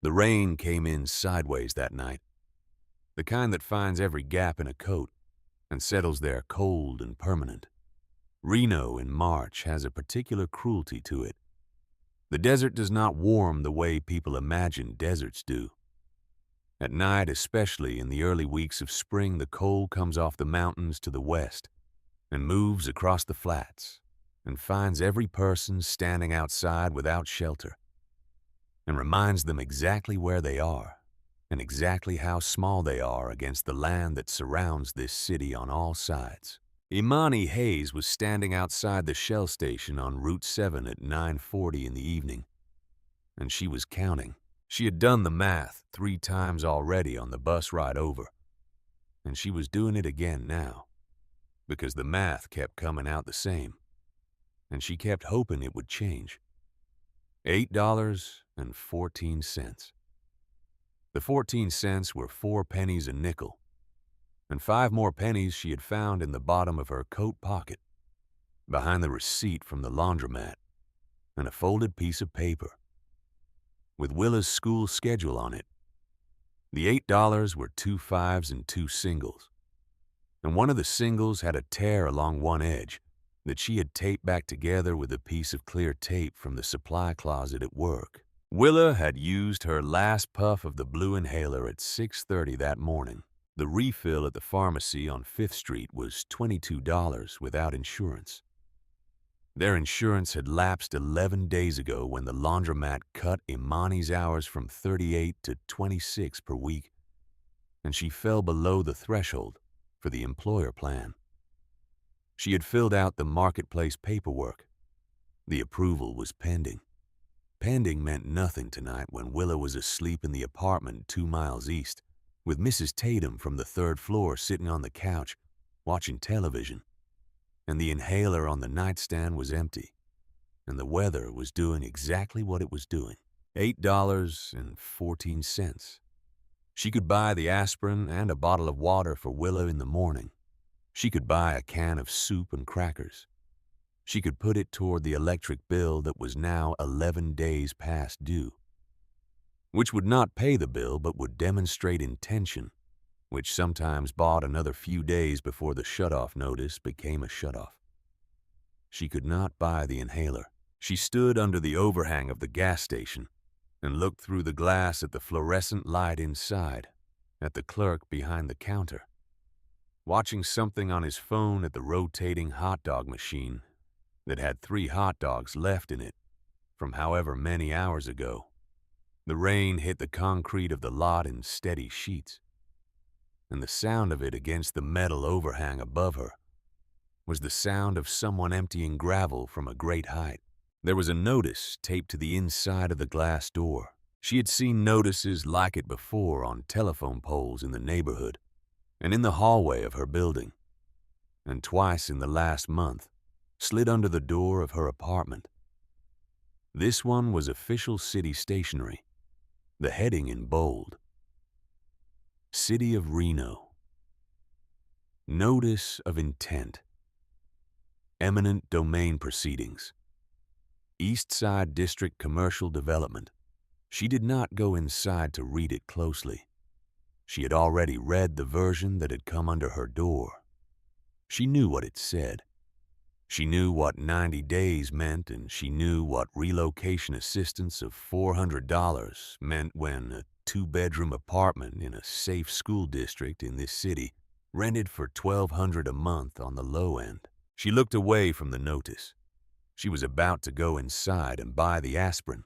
The rain came in sideways that night, the kind that finds every gap in a coat and settles there cold and permanent. Reno in March has a particular cruelty to it. The desert does not warm the way people imagine deserts do. At night, especially in the early weeks of spring, the cold comes off the mountains to the west and moves across the flats and finds every person standing outside without shelter and reminds them exactly where they are and exactly how small they are against the land that surrounds this city on all sides. Imani Hayes was standing outside the Shell station on Route 7 at 9:40 in the evening, and she was counting. She had done the math 3 times already on the bus ride over, and she was doing it again now, because the math kept coming out the same, and she kept hoping it would change. $8.14. The 14 cents were 4 pennies a nickel, and 5 more pennies she had found in the bottom of her coat pocket, behind the receipt from the laundromat, and a folded piece of paper with Willa's school schedule on it. The $8 were 2 fives and 2 singles, and one of the singles had a tear along one edge that she had taped back together with a piece of clear tape from the supply closet at work. Willa had used her last puff of the blue inhaler at 6:30 that morning. The refill at the pharmacy on 5th Street was $22 without insurance. Their insurance had lapsed 11 days ago when the laundromat cut Imani's hours from 38 to 26 per week, and she fell below the threshold for the employer plan. She had filled out the marketplace paperwork. The approval was pending. Pending meant nothing tonight when Willa was asleep in the apartment 2 miles east, with Mrs. Tatum from the 3rd floor sitting on the couch, watching television, and the inhaler on the nightstand was empty, and the weather was doing exactly what it was doing. $8.14. She could buy the aspirin and a bottle of water for Willa in the morning. She could buy a can of soup and crackers. She could put it toward the electric bill that was now 11 days past due, which would not pay the bill but would demonstrate intention, which sometimes bought another few days before the shutoff notice became a shutoff. She could not buy the inhaler. She stood under the overhang of the gas station and looked through the glass at the fluorescent light inside, at the clerk behind the counter, watching something on his phone at the rotating hot dog machine that had 3 hot dogs left in it from however many hours ago. The rain hit the concrete of the lot in steady sheets, and the sound of it against the metal overhang above her was the sound of someone emptying gravel from a great height. There was a notice taped to the inside of the glass door. She had seen notices like it before on telephone poles in the neighborhood and in the hallway of her building, and twice in the last month slid under the door of her apartment. This one was official city stationery, the heading in bold. City of Reno. Notice of intent. Eminent domain proceedings. East Side District Commercial Development. She did not go inside to read it closely. She had already read the version that had come under her door. She knew what it said. She knew what 90 days meant, and she knew what relocation assistance of $400 meant when a 2-bedroom apartment in a safe school district in this city rented for $1,200 a month on the low end. She looked away from the notice. She was about to go inside and buy the aspirin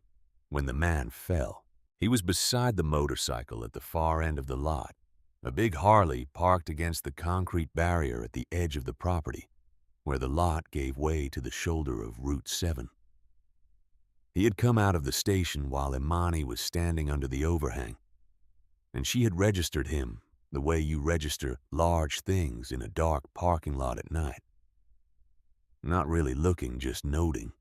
when the man fell. He was beside the motorcycle at the far end of the lot, a big Harley parked against the concrete barrier at the edge of the property, where the lot gave way to the shoulder of Route 7. He had come out of the station while Imani was standing under the overhang, and she had registered him the way you register large things in a dark parking lot at night. Not really looking, just noting.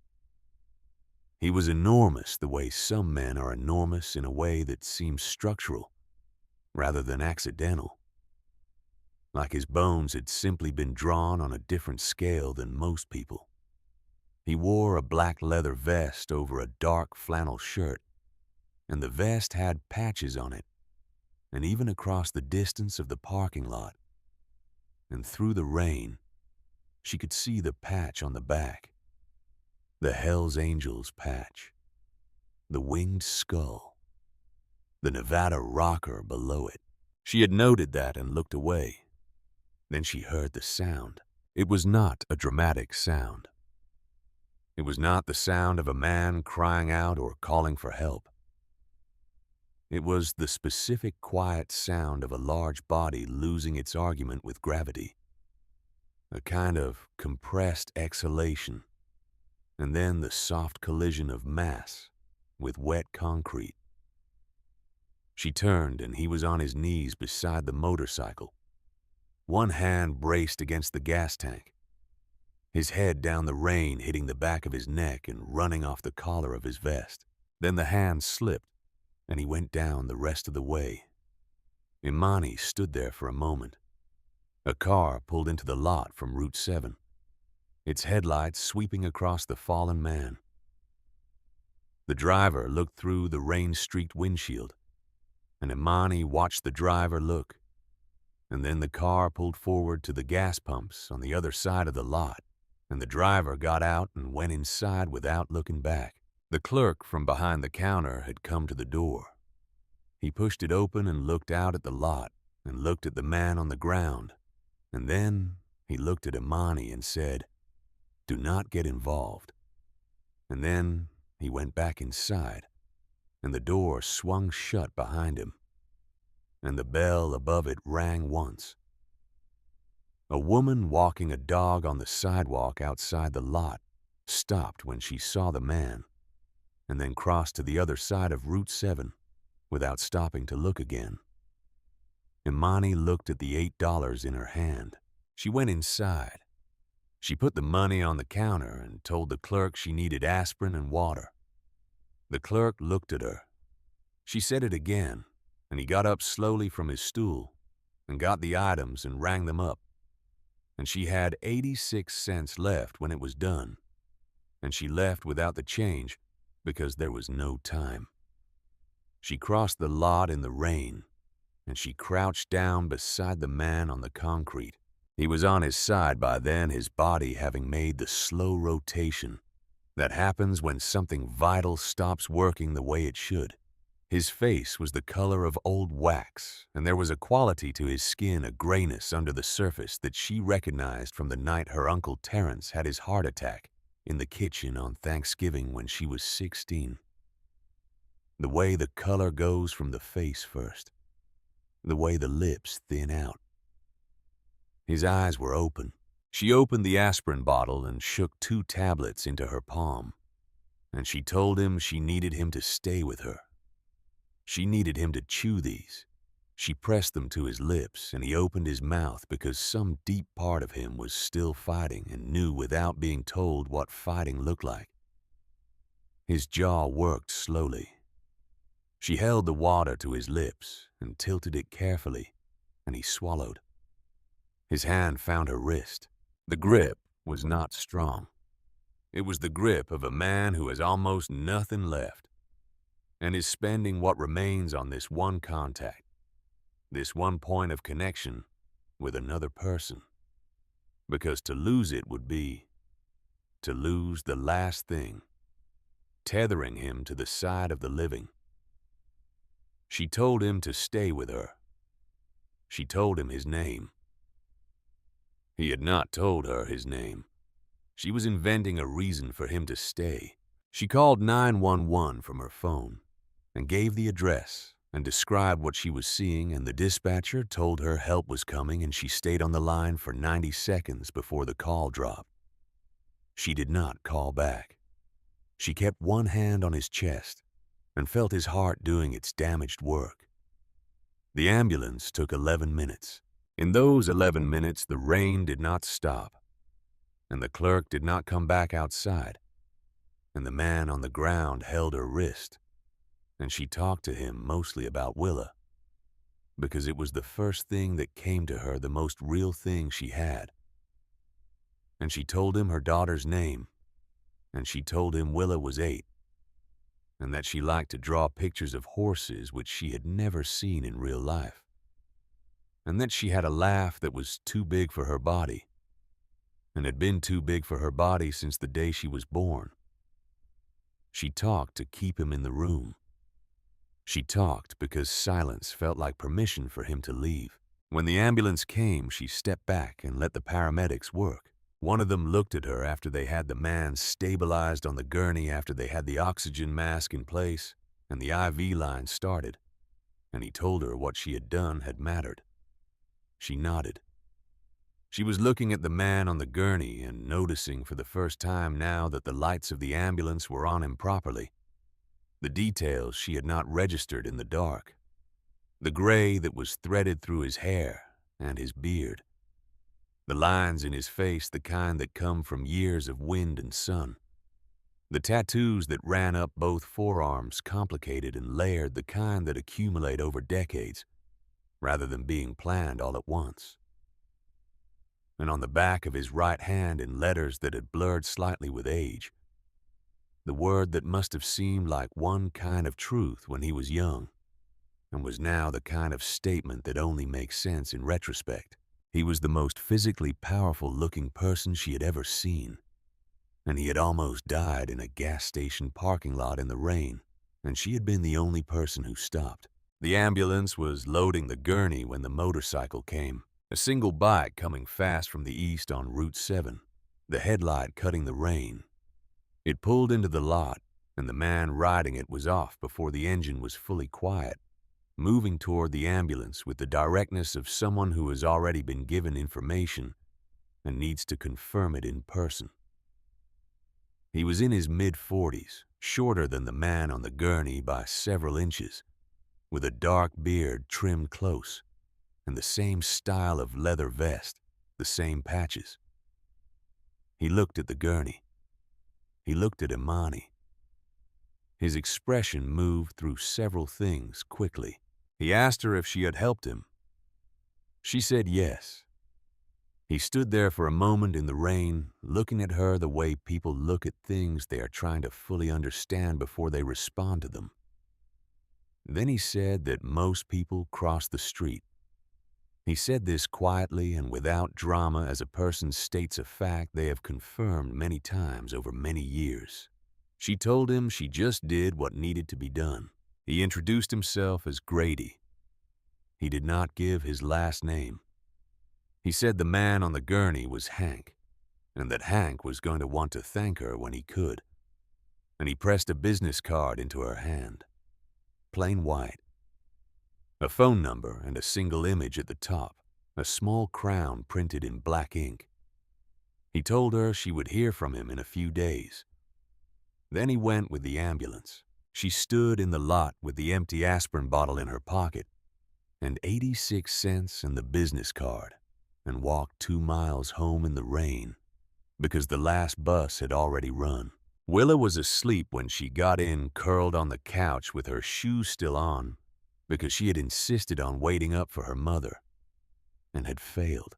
He was enormous the way some men are enormous in a way that seems structural rather than accidental. Like his bones had simply been drawn on a different scale than most people. He wore a black leather vest over a dark flannel shirt, and the vest had patches on it, and even across the distance of the parking lot. And through the rain, she could see the patch on the back, the Hell's Angels patch, the winged skull, the Nevada rocker below it. She had noted that and looked away. Then she heard the sound. It was not a dramatic sound. It was not the sound of a man crying out or calling for help. It was the specific quiet sound of a large body losing its argument with gravity. A kind of compressed exhalation, and then the soft collision of mass with wet concrete. She turned, and he was on his knees beside the motorcycle, one hand braced against the gas tank, his head down the rain hitting the back of his neck and running off the collar of his vest. Then the hand slipped, and he went down the rest of the way. Imani stood there for a moment. A car pulled into the lot from Route 7, its headlights sweeping across the fallen man. The driver looked through the rain-streaked windshield, and Imani watched the driver look, and then the car pulled forward to the gas pumps on the other side of the lot, and the driver got out and went inside without looking back. The clerk from behind the counter had come to the door. He pushed it open and looked out at the lot and looked at the man on the ground, and then he looked at Imani and said, "Do not get involved." And then he went back inside, and the door swung shut behind him, and the bell above it rang once. A woman walking a dog on the sidewalk outside the lot stopped when she saw the man, and then crossed to the other side of Route 7 without stopping to look again. Imani looked at the $8 in her hand. She went inside. She put the money on the counter and told the clerk she needed aspirin and water. The clerk looked at her. She said it again, and he got up slowly from his stool and got the items and rang them up. And she had 86 cents left when it was done, and she left without the change because there was no time. She crossed the lot in the rain, and she crouched down beside the man on the concrete. He was on his side by then, his body having made the slow rotation that happens when something vital stops working the way it should. His face was the color of old wax, and there was a quality to his skin, a grayness under the surface that she recognized from the night her Uncle Terence had his heart attack in the kitchen on Thanksgiving when she was 16. The way the color goes from the face first, the way the lips thin out. His eyes were open. She opened the aspirin bottle and shook 2 tablets into her palm, and she told him she needed him to stay with her. She needed him to chew these. She pressed them to his lips, and he opened his mouth because some deep part of him was still fighting and knew without being told what fighting looked like. His jaw worked slowly. She held the water to his lips and tilted it carefully, and he swallowed. His hand found her wrist. The grip was not strong. It was the grip of a man who has almost nothing left and is spending what remains on this one contact, this one point of connection with another person. Because to lose it would be to lose the last thing, tethering him to the side of the living. She told him to stay with her. She told him his name. He had not told her his name. She was inventing a reason for him to stay. She called 911 from her phone and gave the address and described what she was seeing, and the dispatcher told her help was coming, and she stayed on the line for 90 seconds before the call dropped. She did not call back. She kept one hand on his chest and felt his heart doing its damaged work. The ambulance took 11 minutes. In those 11 minutes, the rain did not stop, and the clerk did not come back outside, and the man on the ground held her wrist, and she talked to him mostly about Willa, because it was the first thing that came to her, the most real thing she had. And she told him her daughter's name, and she told him Willa was 8, and that she liked to draw pictures of horses which she had never seen in real life, and that she had a laugh that was too big for her body, and had been too big for her body since the day she was born. She talked to keep him in the room. She talked because silence felt like permission for him to leave. When the ambulance came, she stepped back and let the paramedics work. One of them looked at her after they had the man stabilized on the gurney, after they had the oxygen mask in place and the IV line started, and he told her what she had done had mattered. She nodded. She was looking at the man on the gurney and noticing for the first time now that the lights of the ambulance were on him properly. The details she had not registered in the dark. The gray that was threaded through his hair and his beard. The lines in his face, the kind that come from years of wind and sun. The tattoos that ran up both forearms, complicated and layered, the kind that accumulate over decades, rather than being planned all at once. And on the back of his right hand, in letters that had blurred slightly with age, the word that must have seemed like one kind of truth when he was young, and was now the kind of statement that only makes sense in retrospect. He was the most physically powerful-looking person she had ever seen, and he had almost died in a gas station parking lot in the rain, and she had been the only person who stopped. The ambulance was loading the gurney when the motorcycle came, a single bike coming fast from the east on Route 7, the headlight cutting the rain. It pulled into the lot, and the man riding it was off before the engine was fully quiet, moving toward the ambulance with the directness of someone who has already been given information and needs to confirm it in person. He was in his mid-40s, shorter than the man on the gurney by several inches, with a dark beard trimmed close, and the same style of leather vest, the same patches. He looked at the gurney. He looked at Imani. His expression moved through several things quickly. He asked her if she had helped him. She said yes. He stood there for a moment in the rain, looking at her the way people look at things they are trying to fully understand before they respond to them. Then he said that most people cross the street. He said this quietly and without drama, as a person states a fact they have confirmed many times over many years. She told him she just did what needed to be done. He introduced himself as Grady. He did not give his last name. He said the man on the gurney was Hank, and that Hank was going to want to thank her when he could. And he pressed a business card into her hand. Plain white. A phone number and a single image at the top, a small crown printed in black ink. He told her she would hear from him in a few days. Then he went with the ambulance. She stood in the lot with the empty aspirin bottle in her pocket and 86 cents and the business card, and walked 2 miles home in the rain because the last bus had already run. Willa was asleep when she got in, curled on the couch with her shoes still on, because she had insisted on waiting up for her mother, and had failed.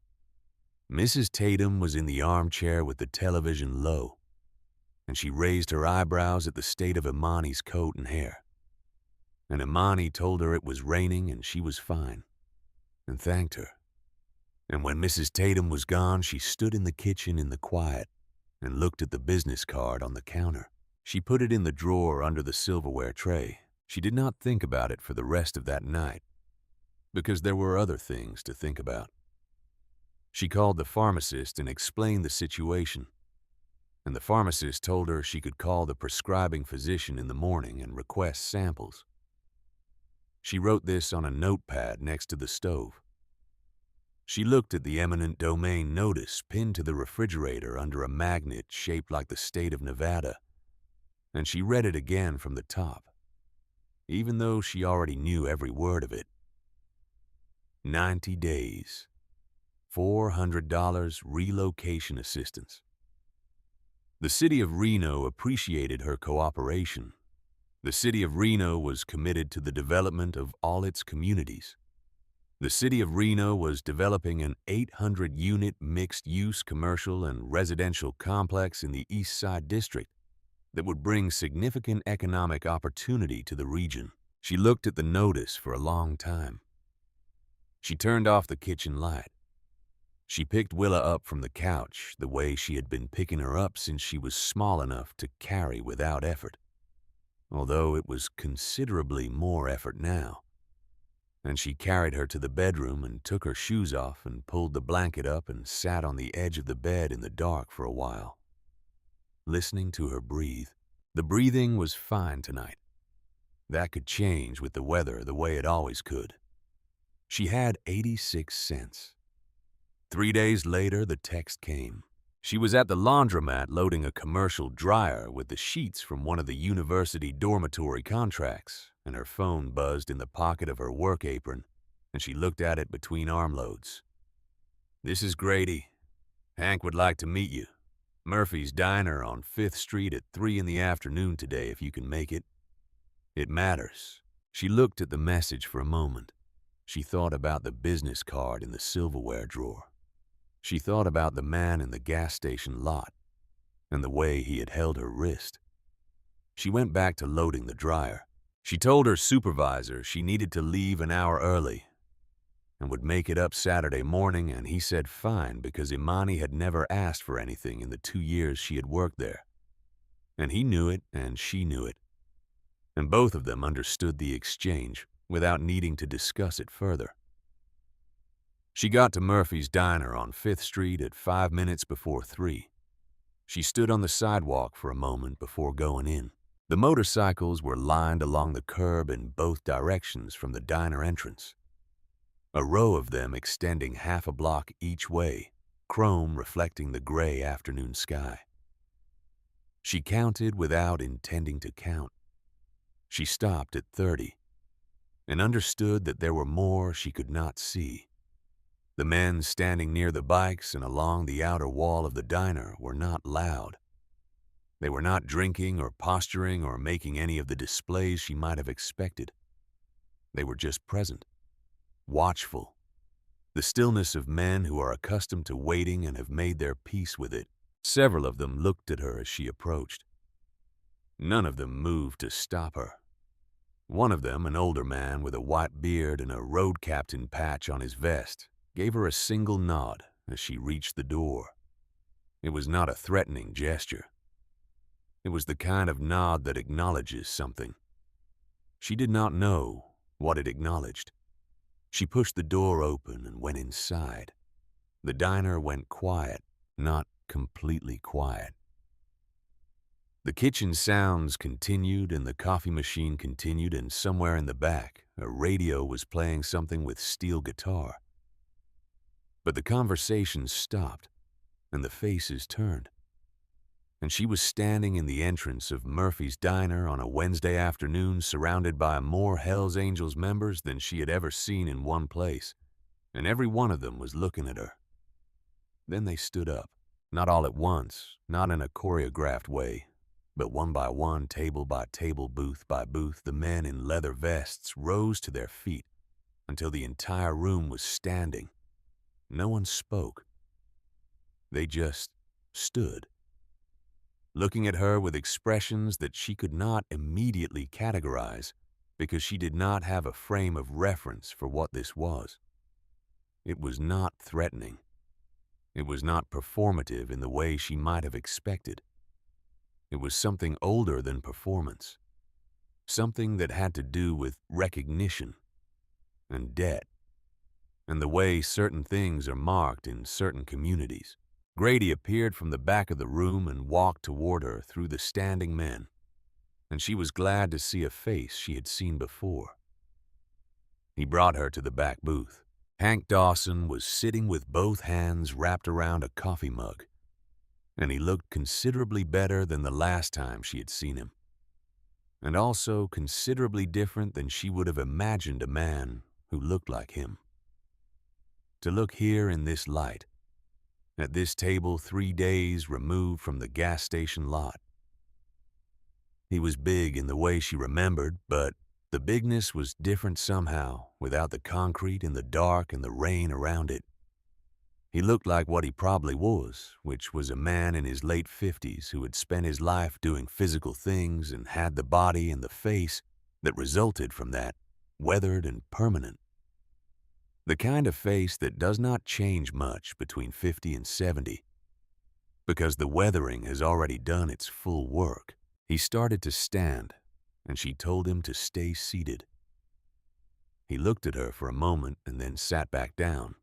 Mrs. Tatum was in the armchair with the television low, and she raised her eyebrows at the state of Imani's coat and hair. And Imani told her it was raining and she was fine, and thanked her. And when Mrs. Tatum was gone, she stood in the kitchen in the quiet and looked at the business card on the counter. She put it in the drawer under the silverware tray. She did not think about it for the rest of that night, because there were other things to think about. She called the pharmacist and explained the situation, and the pharmacist told her she could call the prescribing physician in the morning and request samples. She wrote this on a notepad next to the stove. She looked at the eminent domain notice pinned to the refrigerator under a magnet shaped like the state of Nevada, and she read it again from the top, even though she already knew every word of it. 90 days, $400 relocation assistance. The city of Reno appreciated her cooperation. The city of Reno was committed to the development of all its communities. The city of Reno was developing an 800-unit mixed-use commercial and residential complex in the East Side District, that would bring significant economic opportunity to the region. She looked at the notice for a long time. She turned off the kitchen light. She picked Willa up from the couch the way she had been picking her up since she was small enough to carry without effort, although it was considerably more effort now. And she carried her to the bedroom and took her shoes off and pulled the blanket up and sat on the edge of the bed in the dark for a while, listening to her breathe. The breathing was fine tonight. That could change with the weather the way it always could. She had 86 cents. 3 days later, the text came. She was at the laundromat loading a commercial dryer with the sheets from one of the university dormitory contracts, and her phone buzzed in the pocket of her work apron, and she looked at it between arm loads. "This is Grady. Hank would like to meet you. Murphy's Diner on 5th Street at 3 in the afternoon today if you can make it. It matters." She looked at the message for a moment. She thought about the business card in the silverware drawer. She thought about the man in the gas station lot and the way he had held her wrist. She went back to loading the dryer. She told her supervisor she needed to leave an hour early and would make it up Saturday morning, and he said fine because Imani had never asked for anything in the 2 years she had worked there. And he knew it and she knew it. And both of them understood the exchange without needing to discuss it further. She got to Murphy's Diner on 5th Street at 5 minutes before 3. She stood on the sidewalk for a moment before going in. The motorcycles were lined along the curb in both directions from the diner entrance, a row of them extending half a block each way, chrome reflecting the gray afternoon sky. She counted without intending to count. She stopped at 30 and understood that there were more she could not see. The men standing near the bikes and along the outer wall of the diner were not loud. They were not drinking or posturing or making any of the displays she might have expected. They were just present, watchful, the stillness of men who are accustomed to waiting and have made their peace with it. Several of them looked at her as she approached. None of them moved to stop her. One of them, an older man with a white beard and a road captain patch on his vest, gave her a single nod as she reached the door. It was not a threatening gesture. It was the kind of nod that acknowledges something. She did not know what it acknowledged. She pushed the door open and went inside. The diner went quiet, not completely quiet. The kitchen sounds continued and the coffee machine continued, and somewhere in the back, a radio was playing something with steel guitar. But the conversation stopped, and the faces turned. And she was standing in the entrance of Murphy's Diner on a Wednesday afternoon, surrounded by more Hells Angels members than she had ever seen in one place, and every one of them was looking at her. Then they stood up, not all at once, not in a choreographed way, but one by one, table by table, booth by booth, the men in leather vests rose to their feet until the entire room was standing. No one spoke. They just stood, looking at her with expressions that she could not immediately categorize because she did not have a frame of reference for what this was. It was not threatening. It was not performative in the way she might have expected. It was something older than performance, something that had to do with recognition and debt, and the way certain things are marked in certain communities. Grady appeared from the back of the room and walked toward her through the standing men, and she was glad to see a face she had seen before. He brought her to the back booth. Hank Dawson was sitting with both hands wrapped around a coffee mug, and he looked considerably better than the last time she had seen him, and also considerably different than she would have imagined a man who looked like him. To look here in this light, at this table 3 days removed from the gas station lot. He was big in the way she remembered, but the bigness was different somehow without the concrete and the dark and the rain around it. He looked like what he probably was, which was a man in his late 50s who had spent his life doing physical things and had the body and the face that resulted from that, weathered and permanent. The kind of face that does not change much between 50 and 70, because the weathering has already done its full work. He started to stand, and she told him to stay seated. He looked at her for a moment and then sat back down.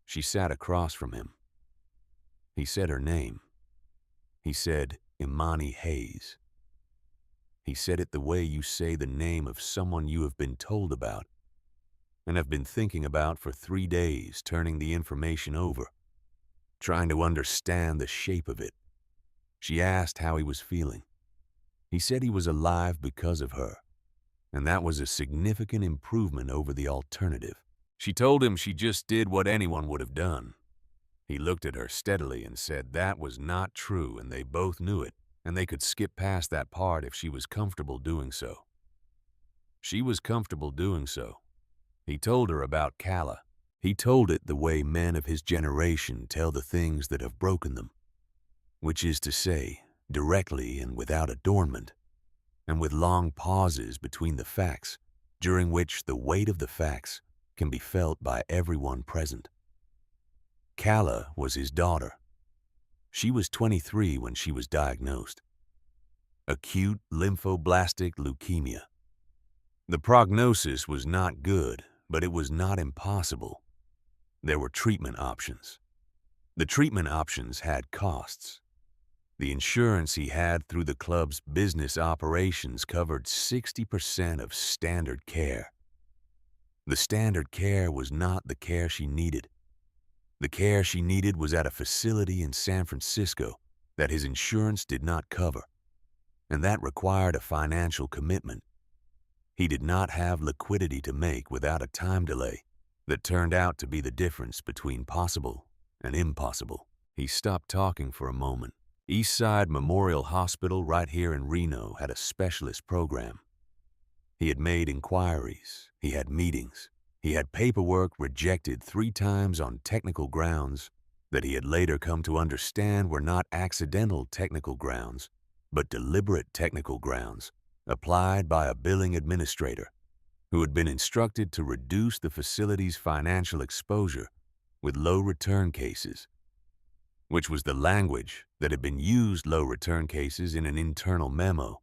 She sat across from him. He said her name. He said, Imani Hayes. He said it the way you say the name of someone you have been told about and have been thinking about for 3 days, turning the information over, trying to understand the shape of it. She asked how he was feeling. He said he was alive because of her, and that was a significant improvement over the alternative. She told him she just did what anyone would have done. He looked at her steadily and said that was not true, and they both knew it, and they could skip past that part if she was comfortable doing so. She was comfortable doing so. He told her about Kala. He told it the way men of his generation tell the things that have broken them, which is to say, directly and without adornment, and with long pauses between the facts, during which the weight of the facts can be felt by everyone present. Kala was his daughter. She was 23 when she was diagnosed. Acute lymphoblastic leukemia. The prognosis was not good, but it was not impossible. There were treatment options. The treatment options had costs. The insurance he had through the club's business operations covered 60% of standard care. The standard care was not the care she needed. The care she needed was at a facility in San Francisco that his insurance did not cover, and that required a financial commitment. He did not have liquidity to make without a time delay that turned out to be the difference between possible and impossible. He stopped talking for a moment. Eastside Memorial Hospital right here in Reno had a specialist program. He had made inquiries, he had meetings, he had paperwork rejected 3 times on technical grounds that he had later come to understand were not accidental technical grounds, but deliberate technical grounds applied by a billing administrator who had been instructed to reduce the facility's financial exposure with low return cases, which was the language that had been used low return cases in an internal memo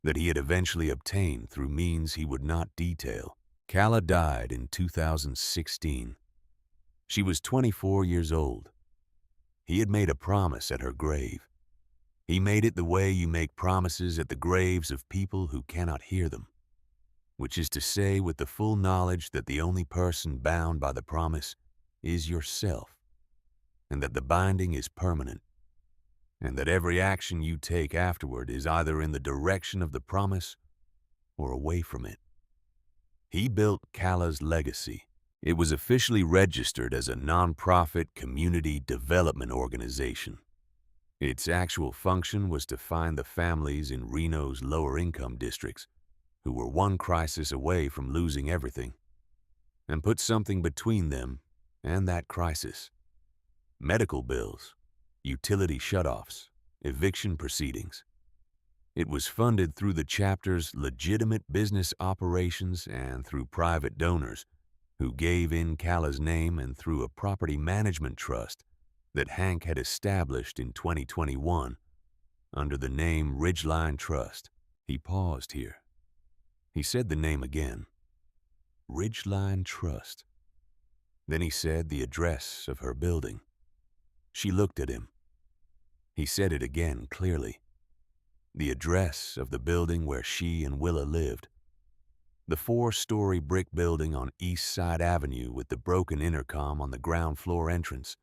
that he had eventually obtained through means he would not detail. Kala died in 2016. She was 24 years old. He had made a promise at her grave. He made it the way you make promises at the graves of people who cannot hear them, which is to say with the full knowledge that the only person bound by the promise is yourself, and that the binding is permanent, and that every action you take afterward is either in the direction of the promise or away from it. He built Kala's legacy. It was officially registered as a nonprofit community development organization. Its actual function was to find the families in Reno's lower income districts who were one crisis away from losing everything, and put something between them and that crisis. Medical bills, utility shutoffs, eviction proceedings. It was funded through the chapter's legitimate business operations and through private donors who gave in Kala's name and through a property management trust that Hank had established in 2021 under the name Ridgeline Trust. He paused here. He said the name again. Ridgeline Trust. Then he said the address of her building. She looked at him. He said it again clearly. The address of the building where she and Willa lived. The 4-story brick building on East Side Avenue with the broken intercom on the ground floor entrance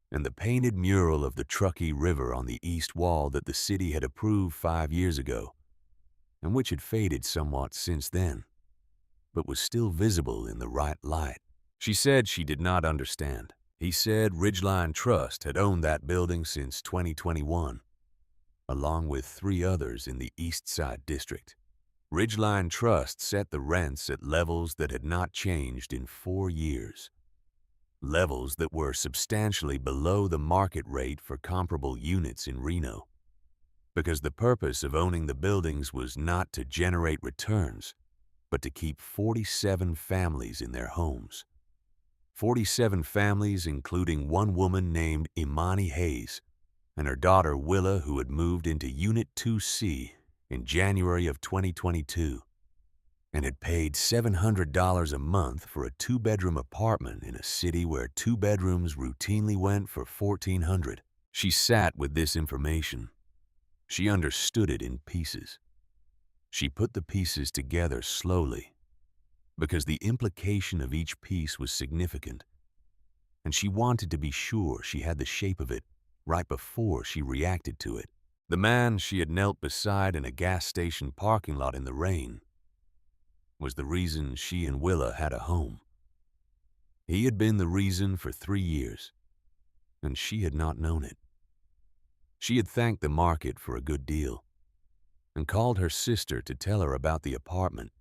and the painted mural of the Truckee River on the east wall that the city had approved 5 years ago, and which had faded somewhat since then, but was still visible in the right light. She said she did not understand. He said Ridgeline Trust had owned that building since 2021, along with 3 others in the East Side District. Ridgeline Trust set the rents at levels that had not changed in 4 years. levels that were substantially below the market rate for comparable units in Reno, because the purpose of owning the buildings was not to generate returns, but to keep 47 families in their homes. 47 families, including one woman named Imani Hayes and her daughter Willa, who had moved into Unit 2C in January of 2022 and had paid $700 a month for a two-bedroom apartment in a city where two bedrooms routinely went for $1,400. She sat with this information. She understood it in pieces. She put the pieces together slowly, because the implication of each piece was significant, and she wanted to be sure she had the shape of it right before she reacted to it. The man she had knelt beside in a gas station parking lot in the rain was the reason she and Willa had a home. He had been the reason for 3 years, and she had not known it. She had thanked the market for a good deal and called her sister to tell her about the apartment,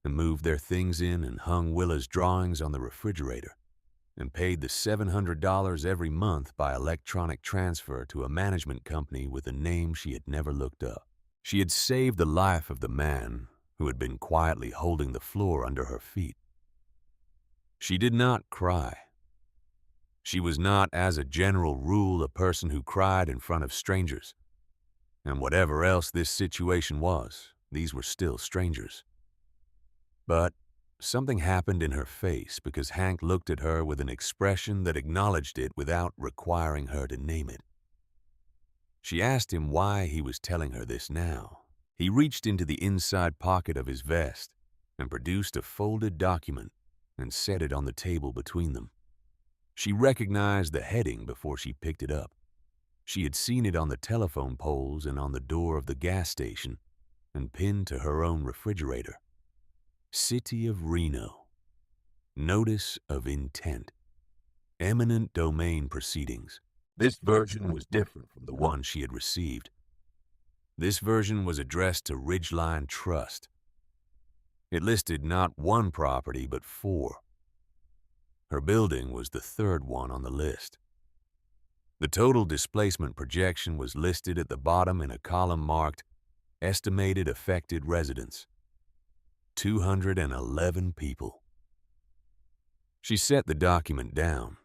and moved their things in and hung Willa's drawings on the refrigerator and paid the $700 every month by electronic transfer to a management company with a name she had never looked up. She had saved the life of the man who had been quietly holding the floor under her feet. She did not cry. She was not, as a general rule, a person who cried in front of strangers. And whatever else this situation was, these were still strangers. But something happened in her face because Hank looked at her with an expression that acknowledged it without requiring her to name it. She asked him why he was telling her this now. He reached into the inside pocket of his vest and produced a folded document and set it on the table between them. She recognized the heading before she picked it up. She had seen it on the telephone poles and on the door of the gas station and pinned to her own refrigerator. City of Reno. Notice of intent. Eminent domain proceedings. This version was different from the one she had received. This version was addressed to Ridgeline Trust. It listed not one property, but 4. Her building was the 3rd one on the list. The total displacement projection was listed at the bottom in a column marked Estimated Affected Residents. 211 people. She set the document down.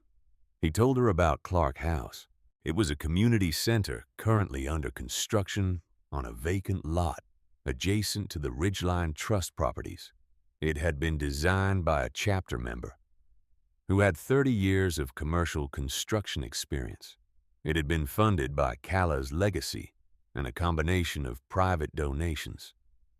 He told her about Clark House. It was a community center currently under construction on a vacant lot adjacent to the Ridgeline Trust properties. It had been designed by a chapter member who had 30 years of commercial construction experience. It had been funded by Calla's legacy and a combination of private donations.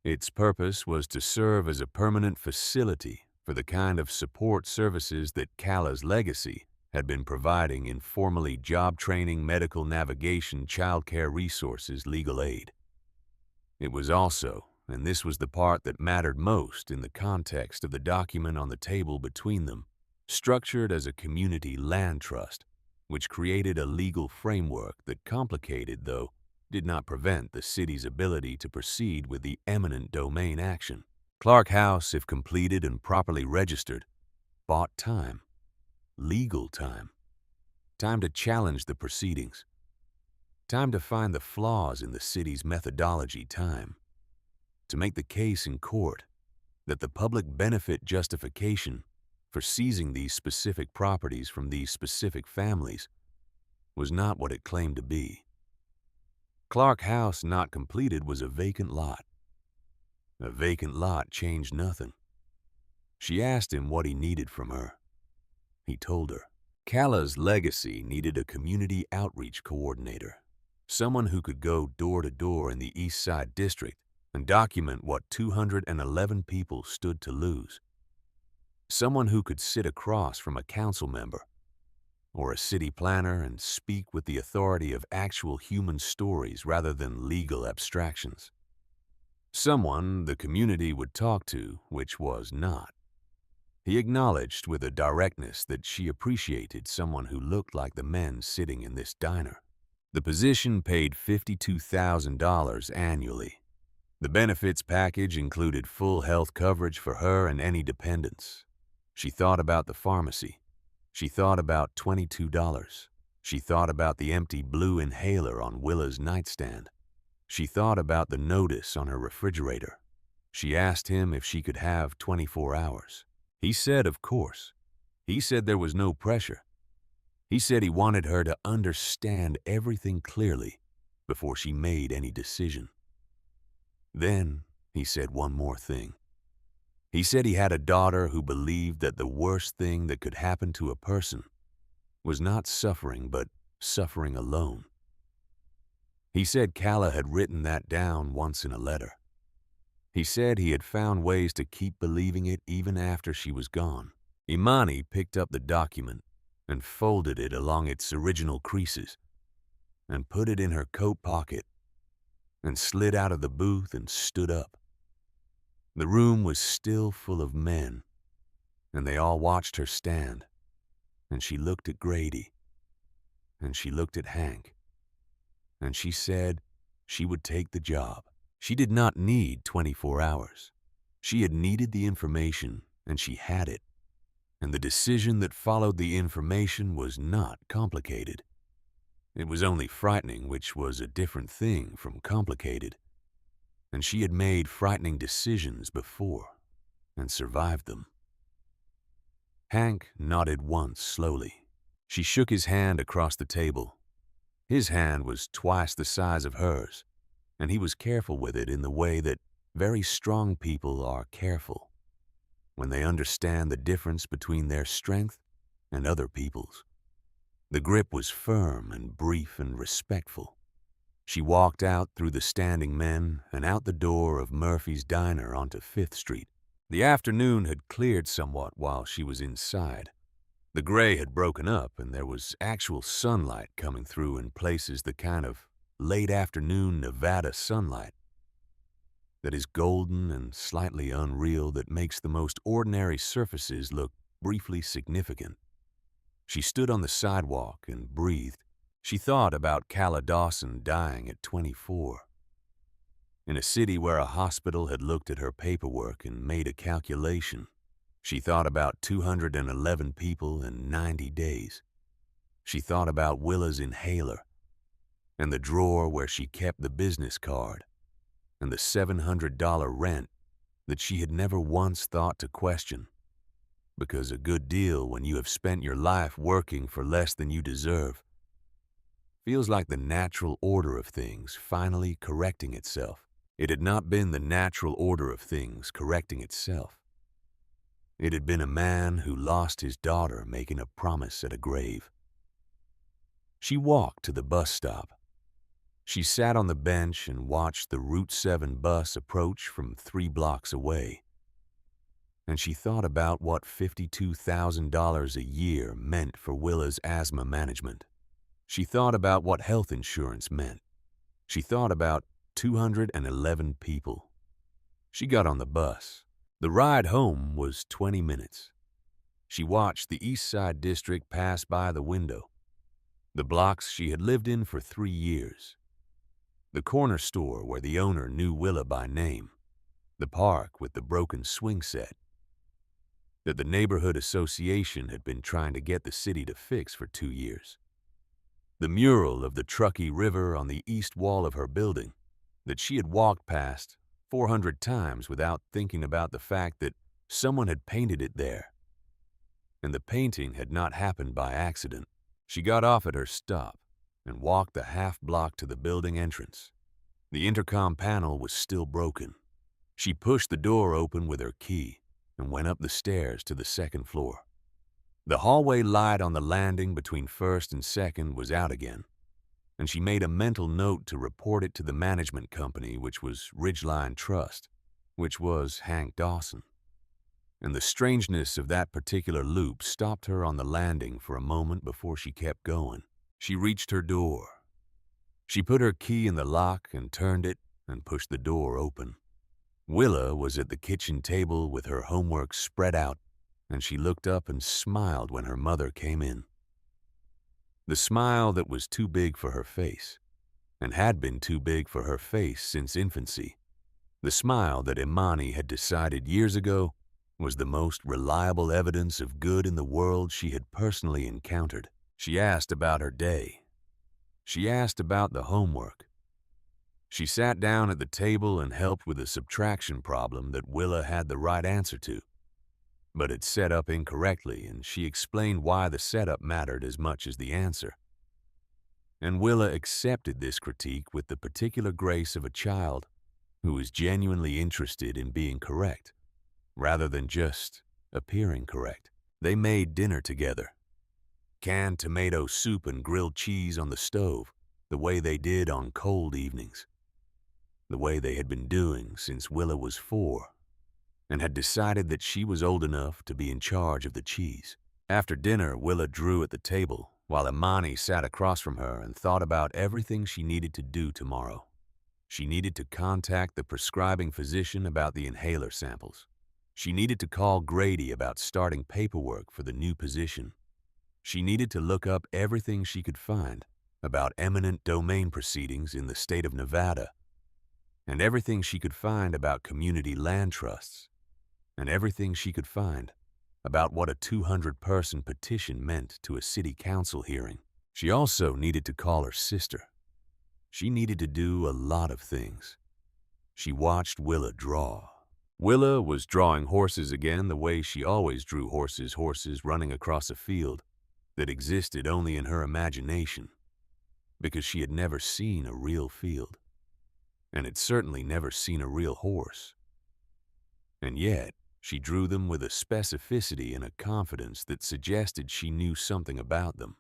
Its purpose was to serve as a permanent facility for the kind of support services that Calla's legacy had been providing, informally job training, medical navigation, childcare resources, legal aid. It was also, and this was the part that mattered most in the context of the document on the table between them, structured as a community land trust, which created a legal framework that complicated, though did not prevent, the city's ability to proceed with the eminent domain action. Clark House, if completed and properly registered, bought time. Legal time. Time to challenge the proceedings. Time to find the flaws in the city's methodology. Time to make the case in court that the public benefit justification for seizing these specific properties from these specific families was not what it claimed to be. Clark House, not completed, was a vacant lot. A vacant lot changed nothing. She asked him what he needed from her. He told her. Calla's legacy needed a community outreach coordinator, someone who could go door to door in the East Side District and document what 211 people stood to lose. Someone who could sit across from a council member or a city planner and speak with the authority of actual human stories rather than legal abstractions. Someone the community would talk to, which was not. He acknowledged with a directness that she appreciated someone who looked like the men sitting in this diner. The position paid $52,000 annually. The benefits package included full health coverage for her and any dependents. She thought about the pharmacy. She thought about $22. She thought about the empty blue inhaler on Willa's nightstand. She thought about the notice on her refrigerator. She asked him if she could have 24 hours. He said, of course. He said there was no pressure. He said he wanted her to understand everything clearly before she made any decision. Then he said one more thing. He said he had a daughter who believed that the worst thing that could happen to a person was not suffering, but suffering alone. He said Calla had written that down once in a letter. He said he had found ways to keep believing it even after she was gone. Imani picked up the document and folded it along its original creases and put it in her coat pocket and slid out of the booth and stood up. The room was still full of men, and they all watched her stand, and she looked at Grady, and she looked at Hank, and she said she would take the job. She did not need 24 hours. She had needed the information, and she had it. And the decision that followed the information was not complicated. It was only frightening, which was a different thing from complicated. And she had made frightening decisions before and survived them. Hank nodded once slowly. She shook his hand across the table. His hand was twice the size of hers, and he was careful with it in the way that very strong people are careful when they understand the difference between their strength and other people's. The grip was firm and brief and respectful. She walked out through the standing men and out the door of Murphy's Diner onto 5th Street. The afternoon had cleared somewhat while she was inside. The gray had broken up and there was actual sunlight coming through in places, the kind of late afternoon Nevada sunlight that is golden and slightly unreal, that makes the most ordinary surfaces look briefly significant. She stood on the sidewalk and breathed. She thought about Calla Dawson dying at 24. In a city where a hospital had looked at her paperwork and made a calculation. She thought about 211 people in 90 days. She thought about Willa's inhaler and the drawer where she kept the business card and the $700 rent that she had never once thought to question, because a good deal when you have spent your life working for less than you deserve feels like the natural order of things finally correcting itself. It had not been the natural order of things correcting itself. It had been a man who lost his daughter making a promise at a grave. She walked to the bus stop. She sat on the bench and watched the Route 7 bus approach from 3 blocks away. And she thought about what $52,000 a year meant for Willa's asthma management. She thought about what health insurance meant. She thought about 211 people. She got on the bus. The ride home was 20 minutes. She watched the East Side District pass by the window, the blocks she had lived in for 3 years, the corner store where the owner knew Willa by name, the park with the broken swing set that the neighborhood association had been trying to get the city to fix for 2 years, the mural of the Truckee River on the east wall of her building that she had walked past 400 times without thinking about the fact that someone had painted it there. And the painting had not happened by accident. She got off at her stop and walked the half block to the building entrance. The intercom panel was still broken. She pushed the door open with her key and went up the stairs to the 2nd floor. The hallway light on the landing between 1st and 2nd was out again, and she made a mental note to report it to the management company, which was Ridgeline Trust, which was Hank Dawson. And the strangeness of that particular loop stopped her on the landing for a moment before she kept going. She reached her door. She put her key in the lock and turned it and pushed the door open. Willa was at the kitchen table with her homework spread out, and she looked up and smiled when her mother came in. The smile that was too big for her face, and had been too big for her face since infancy. The smile that Imani had decided years ago was the most reliable evidence of good in the world she had personally encountered. She asked about her day. She asked about the homework. She sat down at the table and helped with a subtraction problem that Willa had the right answer to, but had set up incorrectly, and she explained why the setup mattered as much as the answer. And Willa accepted this critique with the particular grace of a child who is genuinely interested in being correct, rather than just appearing correct. They made dinner together. Canned tomato soup and grilled cheese on the stove, the way they did on cold evenings. The way they had been doing since Willa was 4, and had decided that she was old enough to be in charge of the cheese. After dinner, Willa drew at the table, while Imani sat across from her and thought about everything she needed to do tomorrow. She needed to contact the prescribing physician about the inhaler samples. She needed to call Grady about starting paperwork for the new position. She needed to look up everything she could find about eminent domain proceedings in the state of Nevada, and everything she could find about community land trusts, and everything she could find about what a 200-person petition meant to a city council hearing. She also needed to call her sister. She needed to do a lot of things. She watched Willa draw. Willa was drawing horses again the way she always drew horses running across a field that existed only in her imagination, because she had never seen a real field, and had certainly never seen a real horse. And yet, she drew them with a specificity and a confidence that suggested she knew something about them,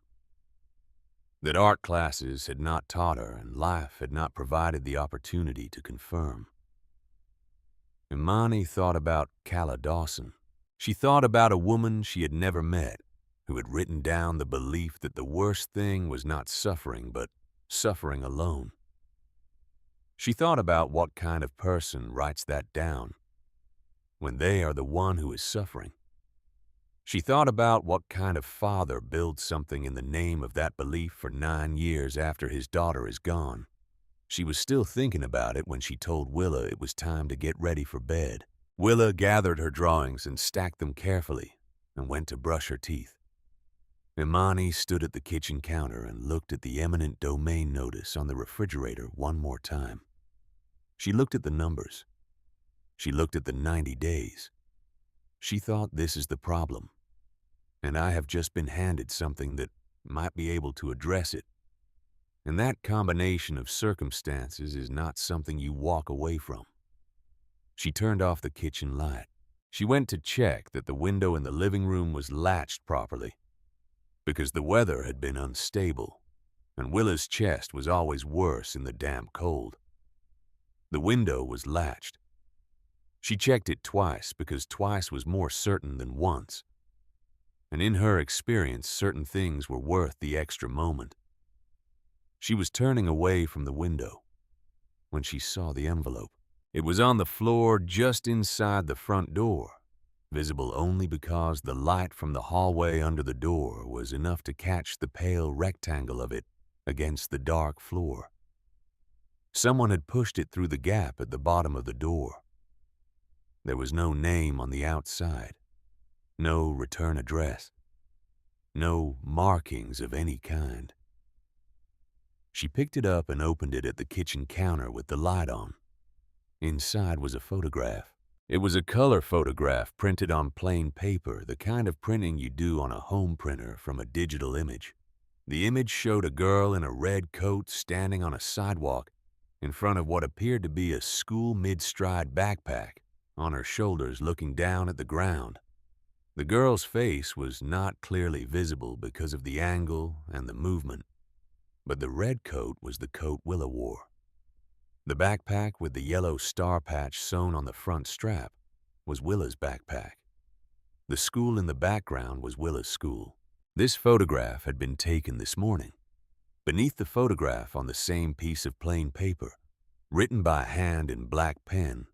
that art classes had not taught her and life had not provided the opportunity to confirm. Imani thought about Calla Dawson. She thought about a woman she had never met, who had written down the belief that the worst thing was not suffering, but suffering alone. She thought about what kind of person writes that down when they are the one who is suffering. She thought about what kind of father builds something in the name of that belief for 9 years after his daughter is gone. She was still thinking about it when she told Willa it was time to get ready for bed. Willa gathered her drawings and stacked them carefully and went to brush her teeth. Imani stood at the kitchen counter and looked at the eminent domain notice on the refrigerator one more time. She looked at the numbers. She looked at the 90 days. She thought, this is the problem, and I have just been handed something that might be able to address it. And that combination of circumstances is not something you walk away from. She turned off the kitchen light. She went to check that the window in the living room was latched properly, because the weather had been unstable, and Willa's chest was always worse in the damp cold. The window was latched. She checked it twice, because twice was more certain than once, and in her experience, certain things were worth the extra moment. She was turning away from the window when she saw the envelope. It was on the floor just inside the front door, visible only because the light from the hallway under the door was enough to catch the pale rectangle of it against the dark floor. Someone had pushed it through the gap at the bottom of the door. There was no name on the outside, no return address, no markings of any kind. She picked it up and opened it at the kitchen counter with the light on. Inside was a photograph. It was a color photograph printed on plain paper, the kind of printing you do on a home printer from a digital image. The image showed a girl in a red coat standing on a sidewalk in front of what appeared to be a school mid-stride backpack on her shoulders, looking down at the ground. The girl's face was not clearly visible because of the angle and the movement, but the red coat was the coat Willa wore. The backpack with the yellow star patch sewn on the front strap was Willa's backpack. The school in the background was Willa's school. This photograph had been taken this morning. Beneath the photograph, on the same piece of plain paper, written by hand in black pen,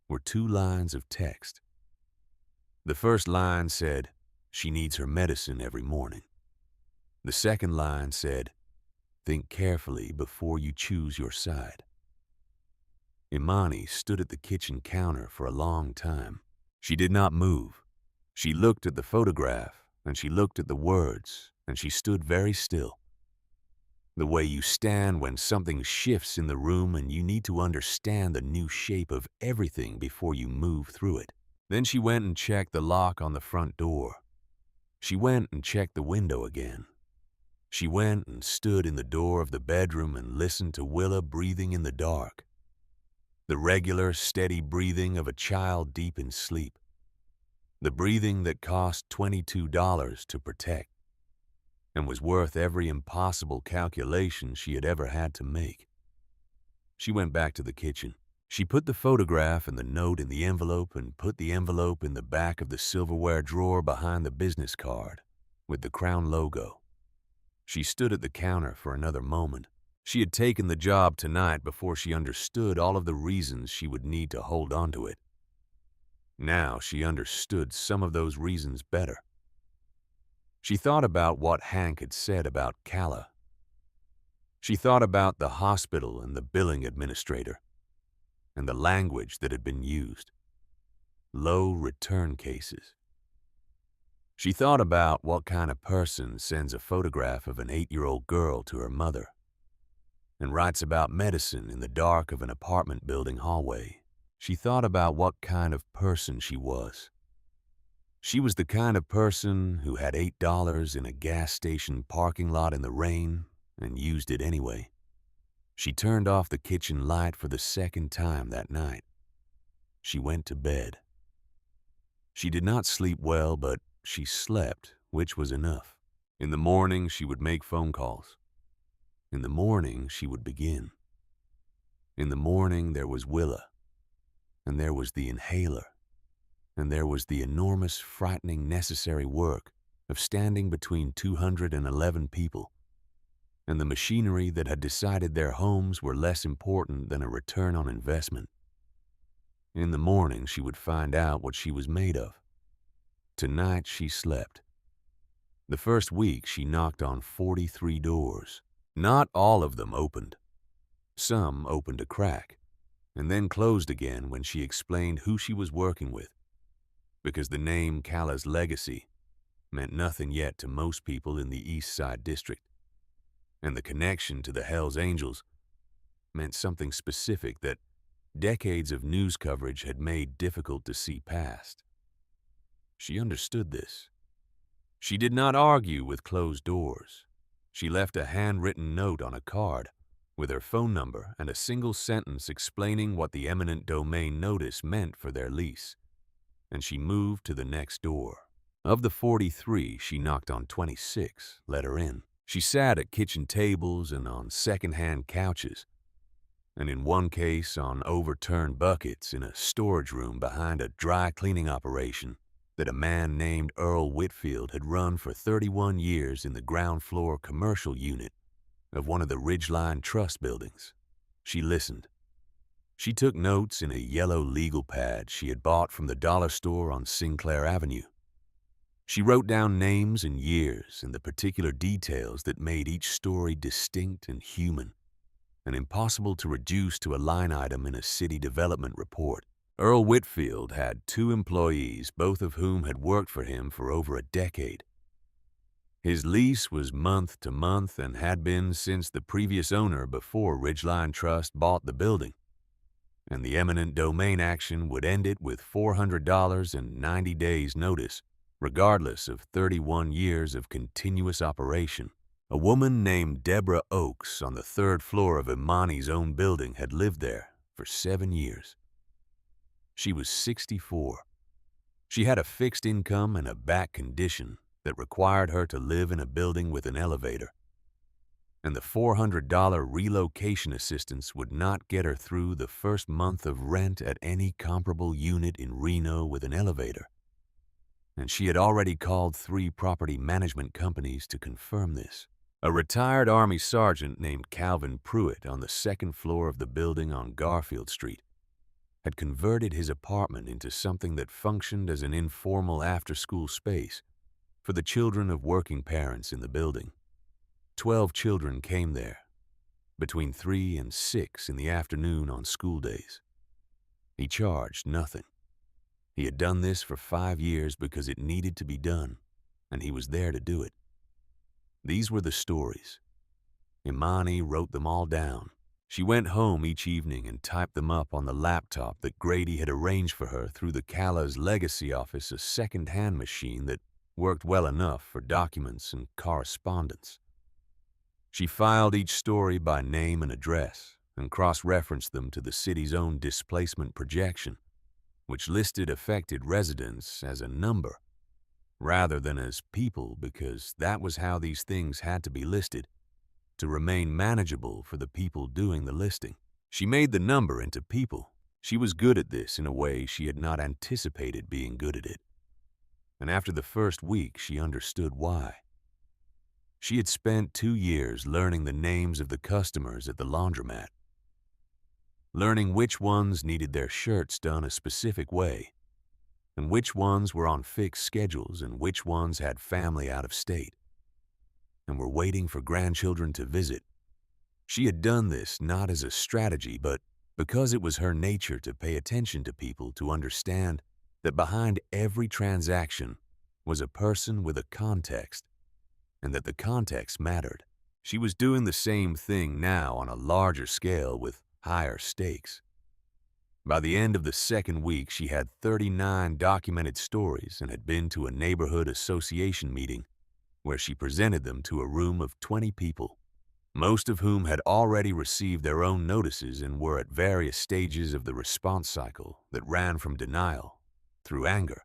were 2 lines of text. The first line said, "She needs her medicine every morning." The second line said, "Think carefully before you choose your side." Imani stood at the kitchen counter for a long time. She did not move. She looked at the photograph, and she looked at the words, and she stood very still. The way you stand when something shifts in the room and you need to understand the new shape of everything before you move through it. Then she went and checked the lock on the front door. She went and checked the window again. She went and stood in the door of the bedroom and listened to Willa breathing in the dark. The regular, steady breathing of a child deep in sleep. The breathing that cost $22 to protect and was worth every impossible calculation she had ever had to make. She went back to the kitchen. She put the photograph and the note in the envelope and put the envelope in the back of the silverware drawer behind the business card with the Crown logo. She stood at the counter for another moment. She had taken the job tonight before she understood all of the reasons she would need to hold on to it. Now she understood some of those reasons better. She thought about what Hank had said about Calla. She thought about the hospital and the billing administrator and the language that had been used. Low return cases. She thought about what kind of person sends a photograph of an 8-year-old girl to her mother and writes about medicine in the dark of an apartment building hallway. She thought about what kind of person she was. She was the kind of person who had $8 in a gas station parking lot in the rain and used it anyway. She turned off the kitchen light for the second time that night. She went to bed. She did not sleep well, but she slept, which was enough. In the morning, she would make phone calls. In the morning, she would begin. In the morning, there was Willa, and there was the inhaler, and there was the enormous, frightening, necessary work of standing between 211 people, and the machinery that had decided their homes were less important than a return on investment. In the morning, she would find out what she was made of. Tonight, she slept. The first week, she knocked on 43 doors. Not all of them opened. Some opened a crack, and then closed again when she explained who she was working with, because the name Calla's Legacy meant nothing yet to most people in the East Side District, and the connection to the Hells Angels meant something specific that decades of news coverage had made difficult to see past. She understood this. She did not argue with closed doors. She left a handwritten note on a card with her phone number and a single sentence explaining what the eminent domain notice meant for their lease, and she moved to the next door. Of the 43, she knocked on 26, let her in. She sat at kitchen tables and on second-hand couches, and in one case on overturned buckets in a storage room behind a dry cleaning operation that a man named Earl Whitfield had run for 31 years in the ground floor commercial unit of one of the Ridgeline Trust buildings. She listened. She took notes in a yellow legal pad she had bought from the dollar store on Sinclair Avenue. She wrote down names and years and the particular details that made each story distinct and human, and impossible to reduce to a line item in a city development report. Earl Whitfield had 2 employees, both of whom had worked for him for over a decade. His lease was month to month and had been since the previous owner before Ridgeline Trust bought the building, and the eminent domain action would end it with $400 and 90 days' notice, regardless of 31 years of continuous operation. A woman named Deborah Oakes on the 3rd floor of Imani's own building had lived there for 7 years. She was 64. She had a fixed income and a back condition that required her to live in a building with an elevator, and the $400 relocation assistance would not get her through the first month of rent at any comparable unit in Reno with an elevator. And she had already called 3 property management companies to confirm this. A retired Army sergeant named Calvin Pruitt on the 2nd floor of the building on Garfield Street had converted his apartment into something that functioned as an informal after-school space for the children of working parents in the building. 12 children came there, between 3 and 6 in the afternoon on school days. He charged nothing. He had done this for 5 years because it needed to be done, and he was there to do it. These were the stories. Imani wrote them all down. She went home each evening and typed them up on the laptop that Grady had arranged for her through the Cala's legacy office, a second-hand machine that worked well enough for documents and correspondence. She filed each story by name and address and cross-referenced them to the city's own displacement projection, which listed affected residents as a number rather than as people, because that was how these things had to be listed to remain manageable for the people doing the listing. She made the number into people. She was good at this in a way she had not anticipated being good at it. And after the first week, she understood why. She had spent 2 years learning the names of the customers at the laundromat, learning which ones needed their shirts done a specific way, and which ones were on fixed schedules, and which ones had family out of state and were waiting for grandchildren to visit. She had done this not as a strategy, but because it was her nature to pay attention to people, to understand that behind every transaction was a person with a context, and that the context mattered. She was doing the same thing now on a larger scale with higher stakes. By the end of the second week, she had 39 documented stories and had been to a neighborhood association meeting where she presented them to a room of 20 people, most of whom had already received their own notices and were at various stages of the response cycle that ran from denial, through anger,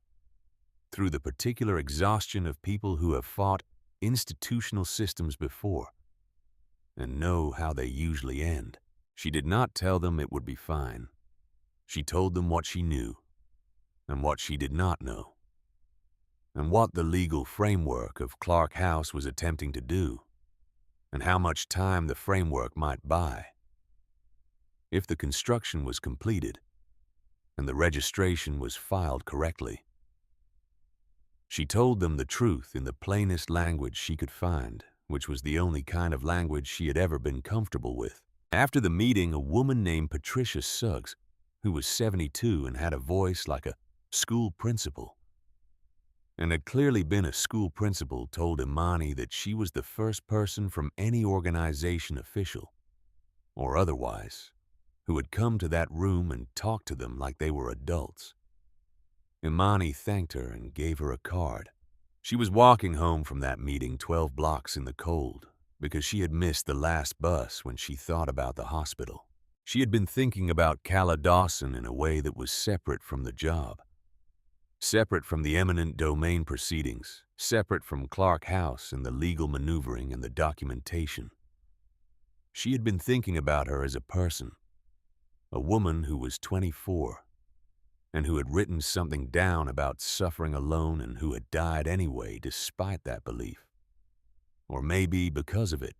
through the particular exhaustion of people who have fought institutional systems before and know how they usually end. She did not tell them it would be fine. She told them what she knew and what she did not know, and what the legal framework of Clark House was attempting to do, and how much time the framework might buy. If the construction was completed and the registration was filed correctly. She told them the truth in the plainest language she could find, which was the only kind of language she had ever been comfortable with. After the meeting, a woman named Patricia Suggs, who was 72 and had a voice like a school principal, and had clearly been a school principal, told Imani that she was the first person from any organization, official or otherwise, who had come to that room and talked to them like they were adults. Imani thanked her and gave her a card. She was walking home from that meeting 12 blocks in the cold because she had missed the last bus when she thought about the hospital. She had been thinking about Calla Dawson in a way that was separate from the job, separate from the eminent domain proceedings, separate from Clark House and the legal maneuvering and the documentation. She had been thinking about her as a person, a woman who was 24 and who had written something down about suffering alone and who had died anyway despite that belief. Or maybe because of it.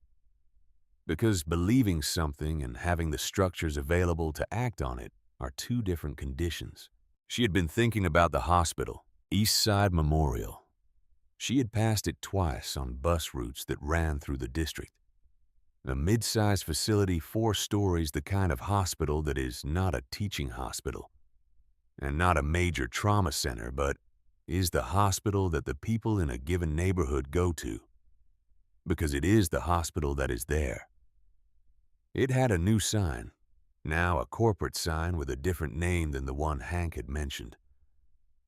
Because believing something and having the structures available to act on it are two different conditions. She had been thinking about the hospital, East Side Memorial. She had passed it twice on bus routes that ran through the district. A mid-sized facility, 4 stories, the kind of hospital that is not a teaching hospital and not a major trauma center, but is the hospital that the people in a given neighborhood go to, because it is the hospital that is there. It had a new sign, now a corporate sign with a different name than the one Hank had mentioned.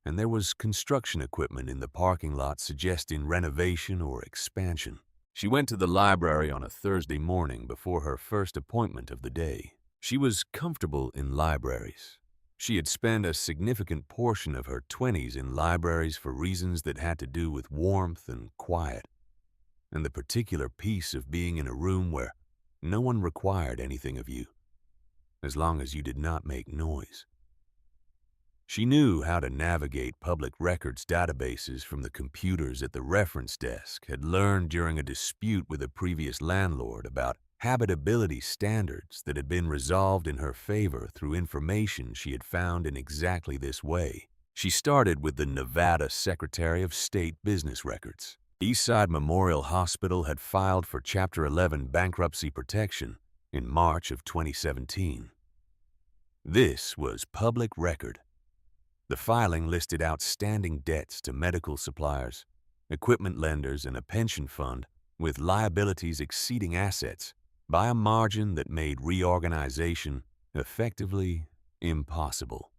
And there was construction equipment in the parking lot suggesting renovation or expansion. She went to the library on a Thursday morning before her first appointment of the day. She was comfortable in libraries. She had spent a significant portion of her 20s in libraries for reasons that had to do with warmth and quiet, and the particular peace of being in a room where no one required anything of you, as long as you did not make noise. She knew how to navigate public records databases from the computers at the reference desk, had learned during a dispute with a previous landlord about habitability standards that had been resolved in her favor through information she had found in exactly this way. She started with the Nevada Secretary of State business records. Eastside Memorial Hospital had filed for Chapter 11 bankruptcy protection in March of 2017. This was public record. The filing listed outstanding debts to medical suppliers, equipment lenders, and a pension fund, with liabilities exceeding assets by a margin that made reorganization effectively impossible.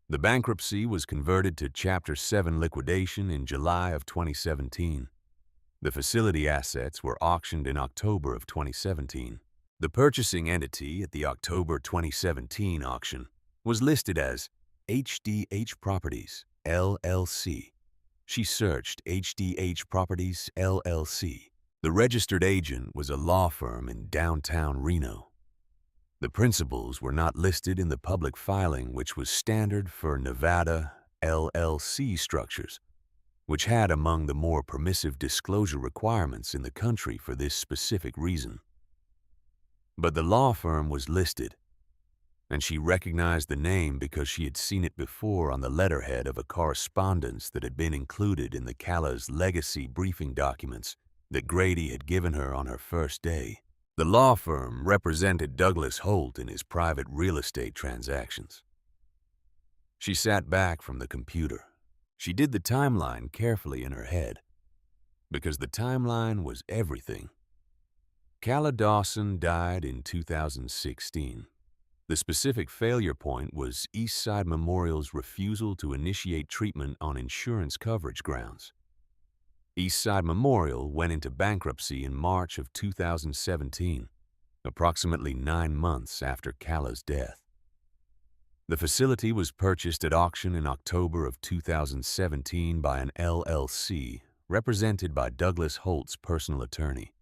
The bankruptcy was converted to Chapter 7 liquidation in July of 2017. The facility assets were auctioned in October of 2017. The purchasing entity at the October 2017 auction was listed as HDH Properties, LLC. She searched HDH Properties, LLC. The registered agent was a law firm in downtown Reno. The principals were not listed in the public filing, which was standard for Nevada LLC structures, which had among the more permissive disclosure requirements in the country for this specific reason. But the law firm was listed, and she recognized the name because she had seen it before on the letterhead of a correspondence that had been included in the Cala's legacy briefing documents that Grady had given her on her first day. The law firm represented Douglas Holt in his private real estate transactions. She sat back from the computer. She did the timeline carefully in her head, because the timeline was everything. Cala Dawson died in 2016. The specific failure point was Eastside Memorial's refusal to initiate treatment on insurance coverage grounds. Eastside Memorial went into bankruptcy in March of 2017, approximately 9 months after Cala's death. The facility was purchased at auction in October of 2017 by an LLC represented by Douglas Holt's personal attorney.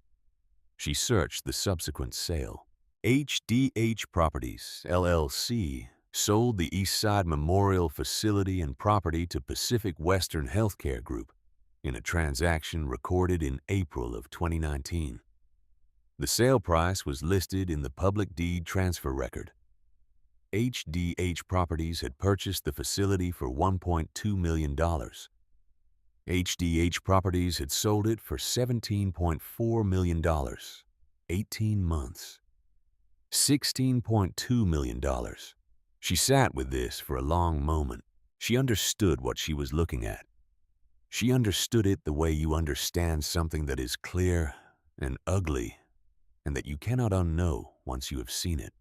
She searched the subsequent sale. HDH Properties, LLC, sold the Eastside Memorial facility and property to Pacific Western Healthcare Group in a transaction recorded in April of 2019. The sale price was listed in the public deed transfer record. HDH Properties had purchased the facility for $1.2 million. HDH Properties had sold it for $17.4 million, 18 months. $16.2 million. She sat with this for a long moment. She understood what she was looking at. She understood it the way you understand something that is clear and ugly and that you cannot unknow once you have seen it.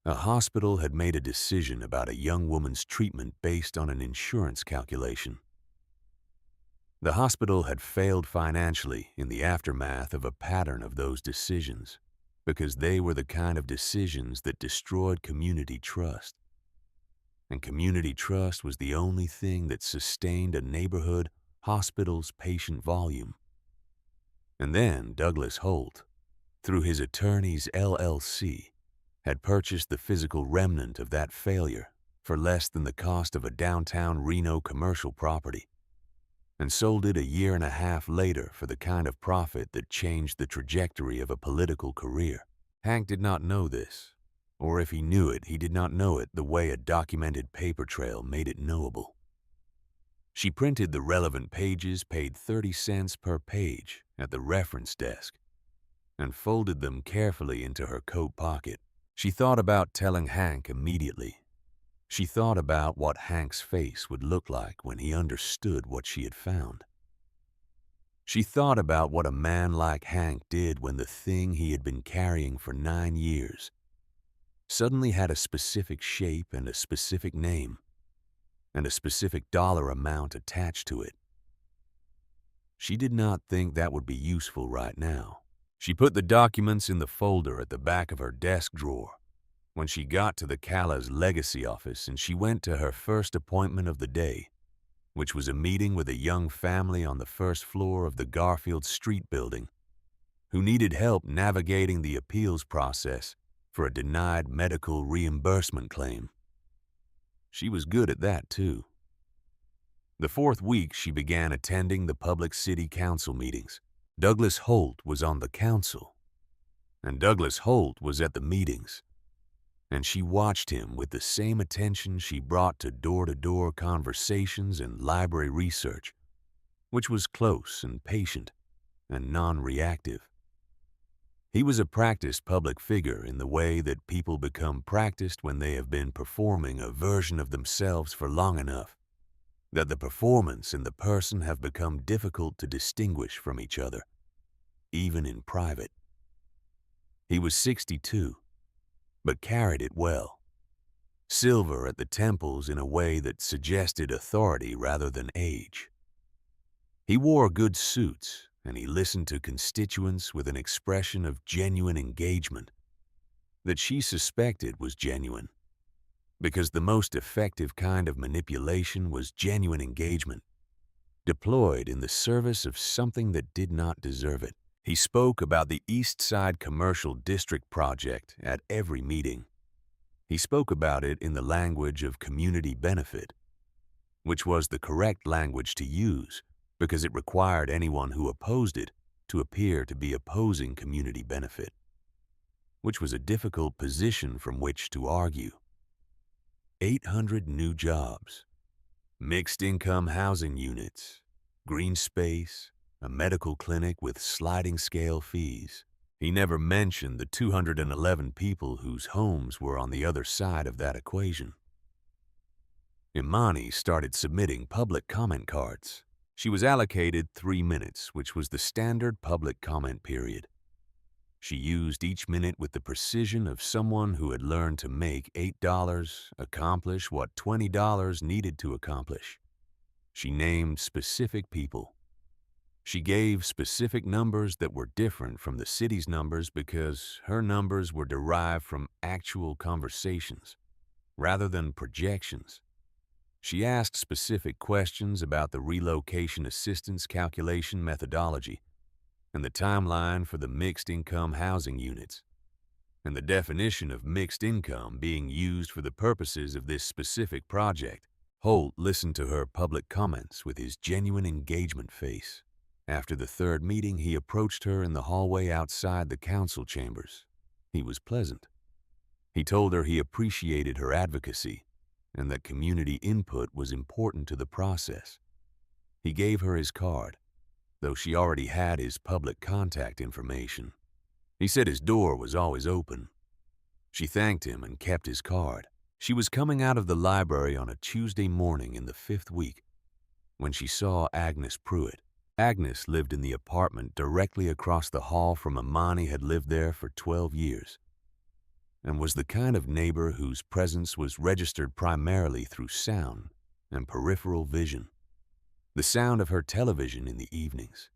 A hospital had made a decision about a young woman's treatment based on an insurance calculation. The hospital had failed financially in the aftermath of a pattern of those decisions, because they were the kind of decisions that destroyed community trust. And community trust was the only thing that sustained a neighborhood hospital's patient volume. And then Douglas Holt, through his attorney's LLC, had purchased the physical remnant of that failure for less than the cost of a downtown Reno commercial property, and sold it a year and a half later for the kind of profit that changed the trajectory of a political career. Hank did not know this, or if he knew it, he did not know it the way a documented paper trail made it knowable. She printed the relevant pages, paid 30 cents per page at the reference desk, and folded them carefully into her coat pocket. She thought about telling Hank immediately. She thought about what Hank's face would look like when he understood what she had found. She thought about what a man like Hank did when the thing he had been carrying for 9 years suddenly had a specific shape and a specific name, and a specific dollar amount attached to it. She did not think that would be useful right now. She put the documents in the folder at the back of her desk drawer when she got to the Cala's legacy office, and she went to her first appointment of the day, which was a meeting with a young family on the first floor of the Garfield Street building who needed help navigating the appeals process for a denied medical reimbursement claim. She was good at that, too. The 4th week, she began attending the public city council meetings. Douglas Holt was on the council, and Douglas Holt was at the meetings, and she watched him with the same attention she brought to door-to-door conversations and library research, which was close and patient and non-reactive. He was a practiced public figure in the way that people become practiced when they have been performing a version of themselves for long enough, that the performance and the person have become difficult to distinguish from each other, even in private. He was 62, but carried it well. Silver at the temples in a way that suggested authority rather than age. He wore good suits, and he listened to constituents with an expression of genuine engagement that she suspected was genuine, because the most effective kind of manipulation was genuine engagement, deployed in the service of something that did not deserve it. He spoke about the East Side Commercial District project at every meeting. He spoke about it in the language of community benefit, which was the correct language to use because it required anyone who opposed it to appear to be opposing community benefit, which was a difficult position from which to argue. 800 new jobs, mixed-income housing units, green space, a medical clinic with sliding scale fees. He never mentioned the 211 people whose homes were on the other side of that equation. Imani started submitting public comment cards. She was allocated 3 minutes, which was the standard public comment period. She used each minute with the precision of someone who had learned to make $8 accomplish what $20 needed to accomplish. She named specific people. She gave specific numbers that were different from the city's numbers because her numbers were derived from actual conversations rather than projections. She asked specific questions about the relocation assistance calculation methodology and the timeline for the mixed-income housing units, and the definition of mixed income being used for the purposes of this specific project. Holt listened to her public comments with his genuine engagement face. After the third meeting, he approached her in the hallway outside the council chambers. He was pleasant. He told her he appreciated her advocacy and that community input was important to the process. He gave her his card, though she already had his public contact information. He said his door was always open. She thanked him and kept his card. She was coming out of the library on a Tuesday morning in the 5th week when she saw Agnes Pruitt. Agnes lived in the apartment directly across the hall from Imani had lived there for 12 years and was the kind of neighbor whose presence was registered primarily through sound and peripheral vision. The sound of her television in the evenings.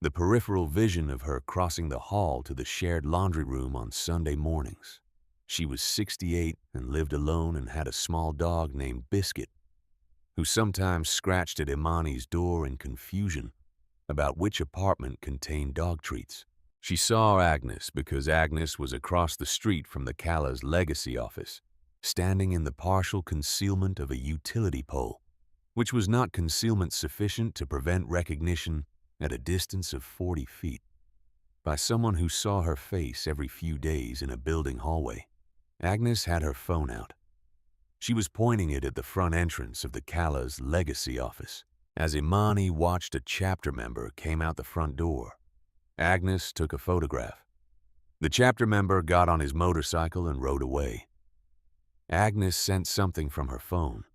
The peripheral vision of her crossing the hall to the shared laundry room on Sunday mornings. She was 68 and lived alone and had a small dog named Biscuit, who sometimes scratched at Imani's door in confusion about which apartment contained dog treats. She saw Agnes because Agnes was across the street from the Callas Legacy office, standing in the partial concealment of a utility pole, which was not concealment sufficient to prevent recognition at a distance of 40 feet by someone who saw her face every few days in a building hallway. Agnes had her phone out. She was pointing it at the front entrance of the Callas Legacy office. As Imani watched a chapter member came out the front door, Agnes took a photograph. The chapter member got on his motorcycle and rode away. Agnes sent something from her phone.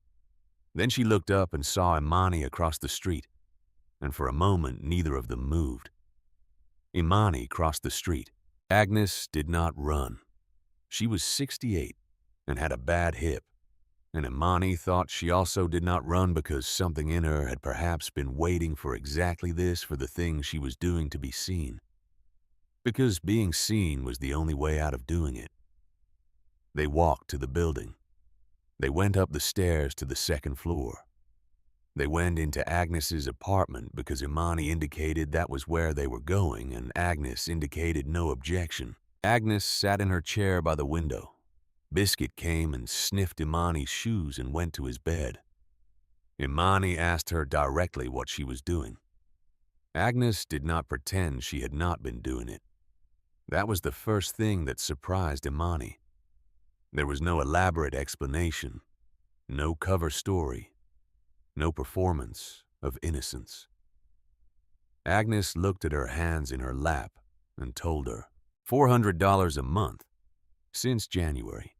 Then she looked up and saw Imani across the street, and for a moment neither of them moved. Imani crossed the street. Agnes did not run. She was 68 and had a bad hip, and Imani thought she also did not run because something in her had perhaps been waiting for exactly this for the thing she was doing to be seen. Because being seen was the only way out of doing it. They walked to the building. They went up the stairs to the 2nd floor. They went into Agnes's apartment because Imani indicated that was where they were going, and Agnes indicated no objection. Agnes sat in her chair by the window. Biscuit came and sniffed Imani's shoes and went to his bed. Imani asked her directly what she was doing. Agnes did not pretend she had not been doing it. That was the first thing that surprised Imani. There was no elaborate explanation, no cover story, no performance of innocence. Agnes looked at her hands in her lap and told her, $400 a month since January.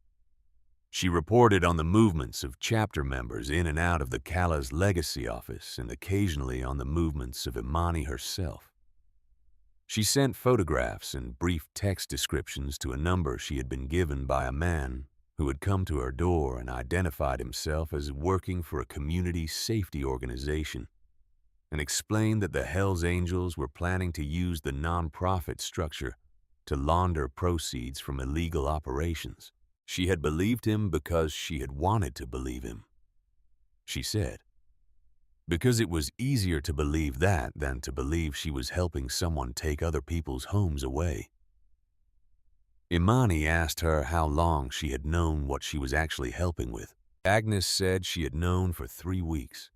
She reported on the movements of chapter members in and out of the Kala's legacy office and occasionally on the movements of Imani herself. She sent photographs and brief text descriptions to a number she had been given by a man who had come to her door and identified himself as working for a community safety organization, and explained that the Hells Angels were planning to use the nonprofit structure to launder proceeds from illegal operations. She had believed him because she had wanted to believe him. She said, because it was easier to believe that than to believe she was helping someone take other people's homes away. Imani asked her how long she had known what she was actually helping with. Agnes said she had known for 3 weeks.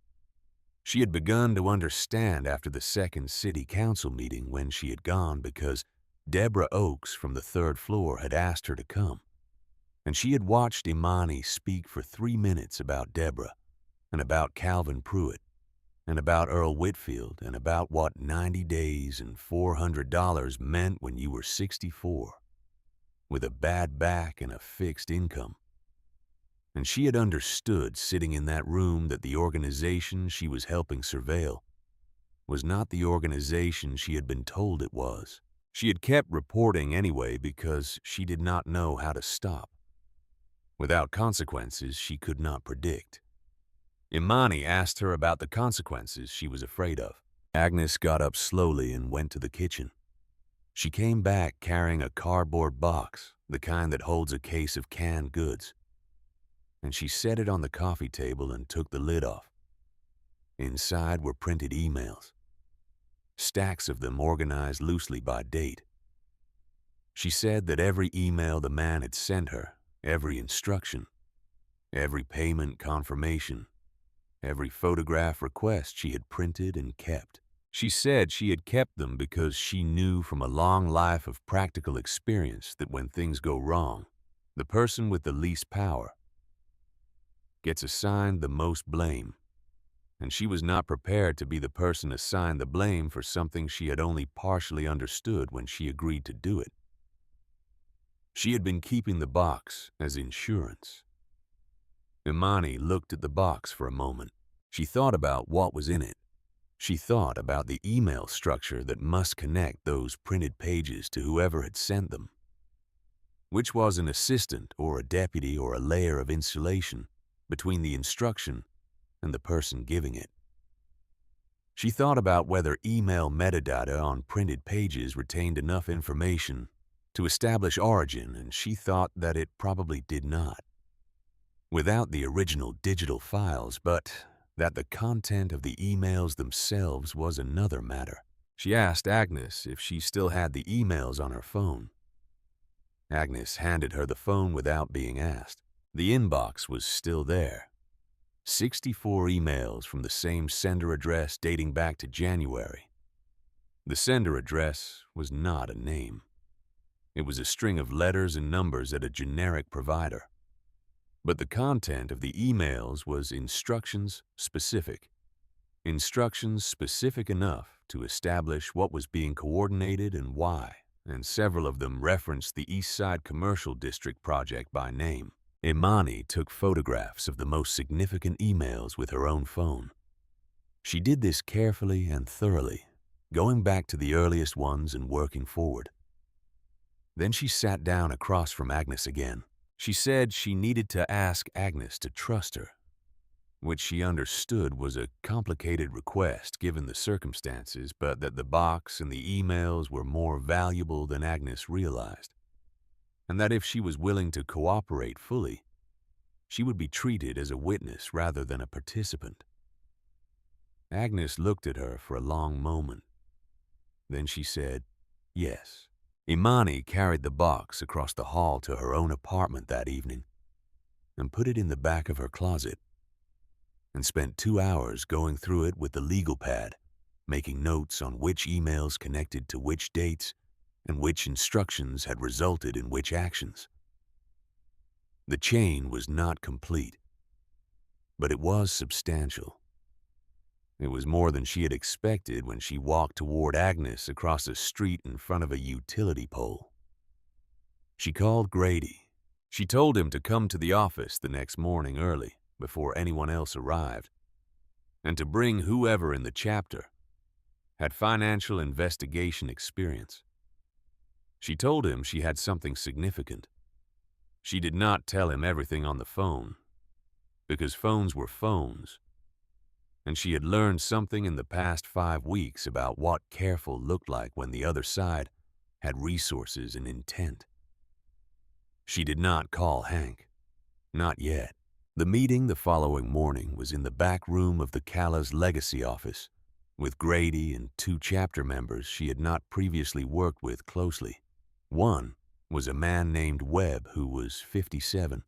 She had begun to understand after the second city council meeting when she had gone because Deborah Oakes from the 3rd floor had asked her to come. And she had watched Imani speak for 3 minutes about Deborah and about Calvin Pruitt and about Earl Whitfield and about what 90 days and $400 meant when you were 64, with a bad back and a fixed income. And she had understood sitting in that room that the organization she was helping surveil was not the organization she had been told it was. She had kept reporting anyway because she did not know how to stop. Without consequences she could not predict. Imani asked her about the consequences she was afraid of. Agnes got up slowly and went to the kitchen. She came back carrying a cardboard box, the kind that holds a case of canned goods, and she set it on the coffee table and took the lid off. Inside were printed emails, stacks of them organized loosely by date. She said that every email the man had sent her, every instruction, every payment confirmation, every photograph request she had printed and kept. She said she had kept them because she knew from a long life of practical experience that when things go wrong, the person with the least power gets assigned the most blame, and she was not prepared to be the person assigned the blame for something she had only partially understood when she agreed to do it. She had been keeping the box as insurance. Imani looked at the box for a moment. She thought about what was in it. She thought about the email structure that must connect those printed pages to whoever had sent them, which was an assistant or a deputy or a layer of insulation between the instruction and the person giving it. She thought about whether email metadata on printed pages retained enough information to establish origin, and she thought that it probably did not, without the original digital files, but that the content of the emails themselves was another matter. She asked Agnes if she still had the emails on her phone. Agnes handed her the phone without being asked. The inbox was still there. 64 emails from the same sender address dating back to January. The sender address was not a name. It was a string of letters and numbers at a generic provider. But the content of the emails was instructions specific enough to establish what was being coordinated and why, and several of them referenced the East Side Commercial District project by name. Imani took photographs of the most significant emails with her own phone. She did this carefully and thoroughly, going back to the earliest ones and working forward. Then she sat down across from Agnes again. She said she needed to ask Agnes to trust her, which she understood was a complicated request given the circumstances, but that the box and the emails were more valuable than Agnes realized, and that if she was willing to cooperate fully, she would be treated as a witness rather than a participant. Agnes looked at her for a long moment. Then she said, yes. Imani carried the box across the hall to her own apartment that evening and put it in the back of her closet, and spent 2 hours going through it with the legal pad, making notes on which emails connected to which dates and which instructions had resulted in which actions. The chain was not complete, but it was substantial. It was more than she had expected when she walked toward Agnes across a street in front of a utility pole. She called Grady. She told him to come to the office the next morning early, before anyone else arrived, and to bring whoever in the chapter had financial investigation experience. She told him she had something significant. She did not tell him everything on the phone, because phones were phones, and she had learned something in the past 5 weeks about what careful looked like when the other side had resources and intent. She did not call Hank. Not yet. The meeting the following morning was in the back room of the Callas Legacy office, with Grady and 2 chapter members she had not previously worked with closely. One was a man named Webb, who was 57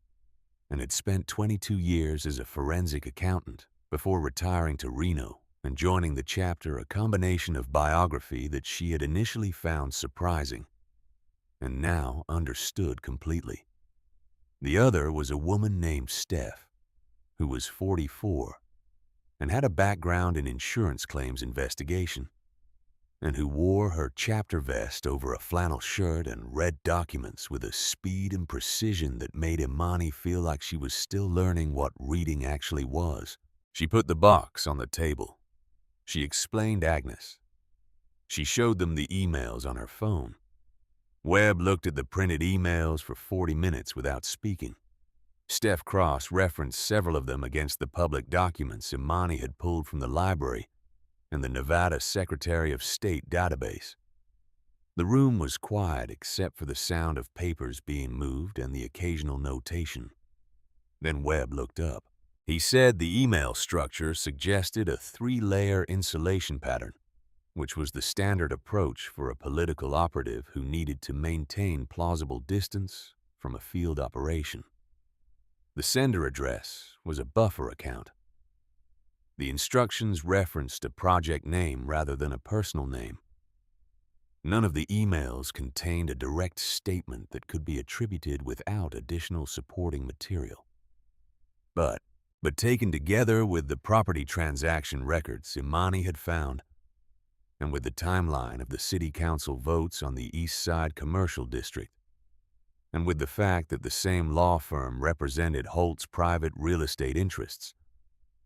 and had spent 22 years as a forensic accountant before retiring to Reno and joining the chapter, a combination of biography that she had initially found surprising and now understood completely. The other was a woman named Steph, who was 44 and had a background in insurance claims investigation, and who wore her chapter vest over a flannel shirt and read documents with a speed and precision that made Imani feel like she was still learning what reading actually was. She put the box on the table. She explained Agnes. She showed them the emails on her phone. Webb looked at the printed emails for 40 minutes without speaking. Steph cross-referenced several of them against the public documents Imani had pulled from the library and the Nevada Secretary of State database. The room was quiet except for the sound of papers being moved and the occasional notation. Then Webb looked up. He said the email structure suggested a 3-layer insulation pattern, which was the standard approach for a political operative who needed to maintain plausible distance from a field operation. The sender address was a buffer account. The instructions referenced a project name rather than a personal name. None of the emails contained a direct statement that could be attributed without additional supporting material. But taken together with the property transaction records Imani had found, and with the timeline of the city council votes on the East Side Commercial District, and with the fact that the same law firm represented Holt's private real estate interests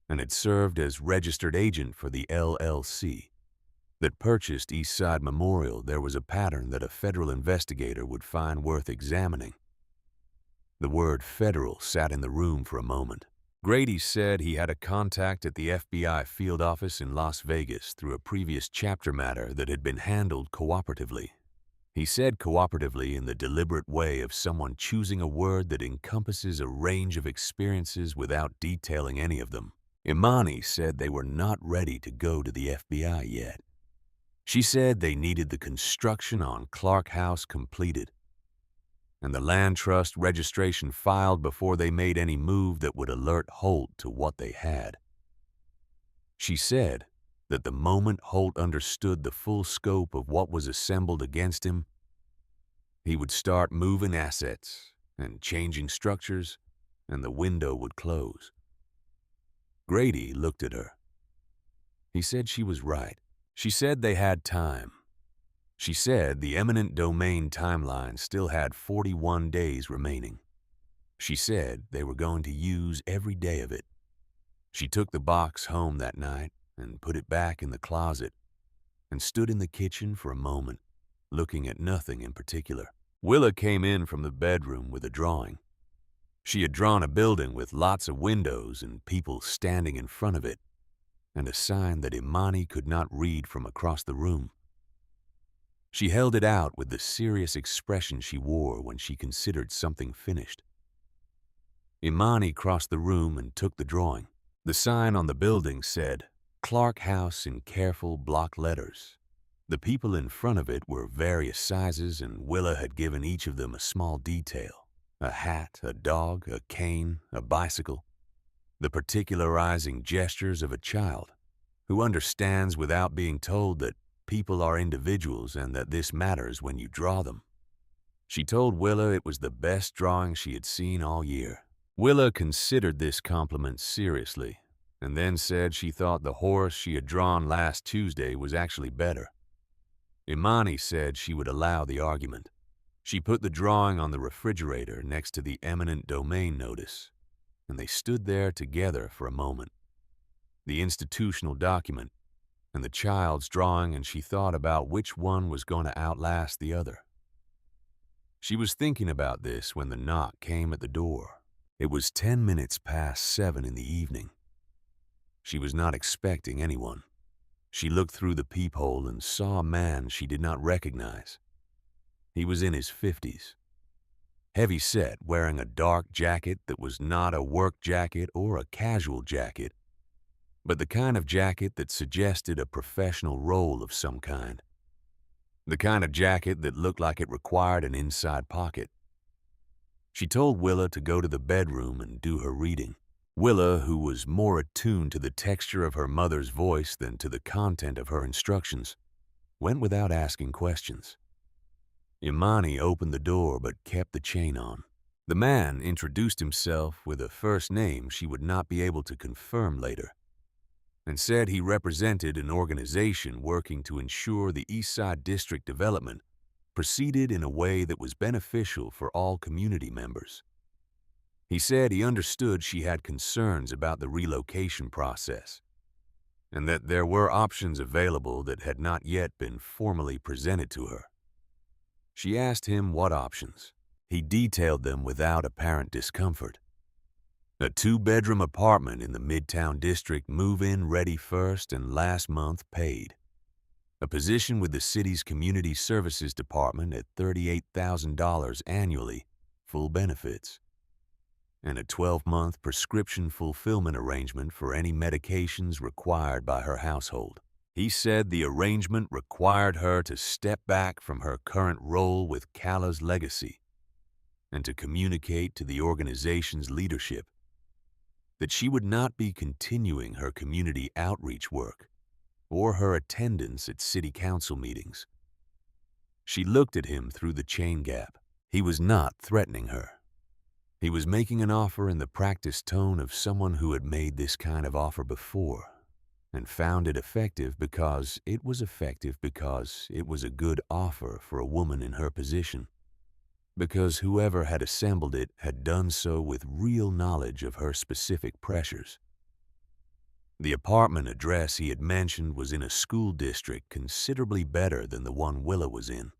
and had served as registered agent for the LLC that purchased East Side Memorial, there was a pattern that a federal investigator would find worth examining. The word federal sat in the room for a moment. Grady said he had a contact at the FBI field office in Las Vegas through a previous chapter matter that had been handled cooperatively. He said cooperatively in the deliberate way of someone choosing a word that encompasses a range of experiences without detailing any of them. Imani said they were not ready to go to the FBI yet. She said they needed the construction on Clark House completed and the land trust registration filed before they made any move that would alert Holt to what they had. She said that the moment Holt understood the full scope of what was assembled against him, he would start moving assets and changing structures, and the window would close. Grady looked at her. He said she was right. She said they had time. She said the eminent domain timeline still had 41 days remaining. She said they were going to use every day of it. She took the box home that night and put it back in the closet and stood in the kitchen for a moment, looking at nothing in particular. Willa came in from the bedroom with a drawing. She had drawn a building with lots of windows and people standing in front of it, and a sign that Imani could not read from across the room. She held it out with the serious expression she wore when she considered something finished. Imani crossed the room and took the drawing. The sign on the building said, Clark House in careful block letters. The people in front of it were various sizes, and Willa had given each of them a small detail: a hat, a dog, a cane, a bicycle. The particularizing gestures of a child who understands without being told that people are individuals and that this matters when you draw them. She told Willa it was the best drawing she had seen all year. Willa considered this compliment seriously, and then said she thought the horse she had drawn last Tuesday was actually better. Imani said she would allow the argument. She put the drawing on the refrigerator next to the eminent domain notice, and they stood there together for a moment. The institutional document and the child's drawing, and she thought about which one was going to outlast the other. She was thinking about this when the knock came at the door. It was 10 minutes past 7 in the evening. She was not expecting anyone. She looked through the peephole and saw a man she did not recognize. He was in his 50s, heavy-set, wearing a dark jacket that was not a work jacket or a casual jacket, but the kind of jacket that suggested a professional role of some kind. The kind of jacket that looked like it required an inside pocket. She told Willa to go to the bedroom and do her reading. Willa, who was more attuned to the texture of her mother's voice than to the content of her instructions, went without asking questions. Imani opened the door but kept the chain on. The man introduced himself with a first name she would not be able to confirm later, and said he represented an organization working to ensure the Eastside District development proceeded in a way that was beneficial for all community members. He said he understood she had concerns about the relocation process, and that there were options available that had not yet been formally presented to her. She asked him what options. He detailed them without apparent discomfort. A 2-bedroom apartment in the Midtown District, move-in ready first and last month paid. A position with the city's Community Services Department at $38,000 annually, full benefits. And a 12-month prescription fulfillment arrangement for any medications required by her household. He said the arrangement required her to step back from her current role with Kala's legacy and to communicate to the organization's leadership that she would not be continuing her community outreach work or her attendance at city council meetings. She looked at him through the chain gap. He was not threatening her. He was making an offer in the practiced tone of someone who had made this kind of offer before and found it effective because it was a good offer for a woman in her position, because whoever had assembled it had done so with real knowledge of her specific pressures. The apartment address he had mentioned was in a school district considerably better than the one Willa was in.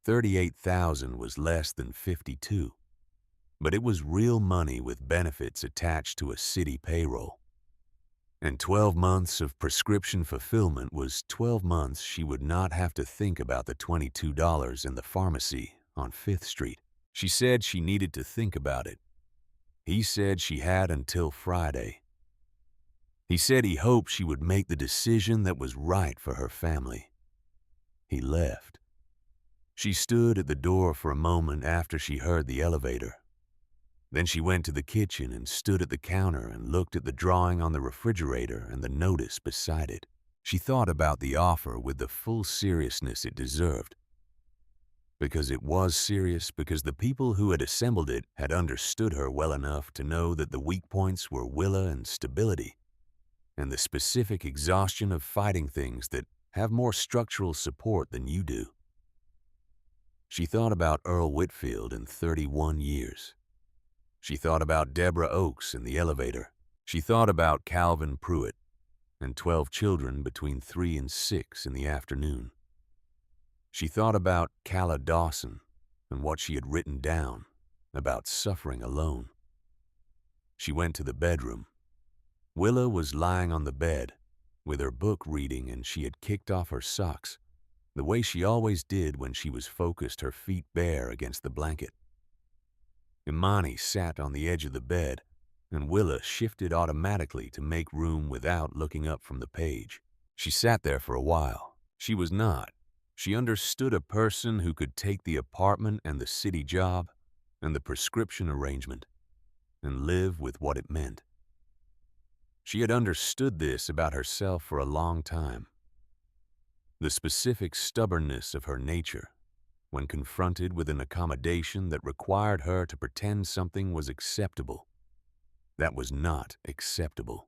$38,000 was less than $52,000, but it was real money with benefits attached to a city payroll. And 12 months of prescription fulfillment was 12 months she would not have to think about the $22 in the pharmacy on 5th Street. She said she needed to think about it. He said she had until Friday. He said he hoped she would make the decision that was right for her family. He left. She stood at the door for a moment after she heard the elevator. Then she went to the kitchen and stood at the counter and looked at the drawing on the refrigerator and the notice beside it. She thought about the offer with the full seriousness it deserved. Because it was serious, because the people who had assembled it had understood her well enough to know that the weak points were Willa and stability, and the specific exhaustion of fighting things that have more structural support than you do. She thought about Earl Whitfield in 31 years. She thought about Deborah Oakes in the elevator. She thought about Calvin Pruitt and 12 children between 3 and 6 in the afternoon. She thought about Calla Dawson and what she had written down about suffering alone. She went to the bedroom. Willa was lying on the bed with her book reading, and she had kicked off her socks, the way she always did when she was focused, her feet bare against the blanket. Imani sat on the edge of the bed, and Willa shifted automatically to make room without looking up from the page. She sat there for a while. She was not. She understood a person who could take the apartment and the city job and the prescription arrangement and live with what it meant. She had understood this about herself for a long time. The specific stubbornness of her nature when confronted with an accommodation that required her to pretend something was acceptable. That was not acceptable.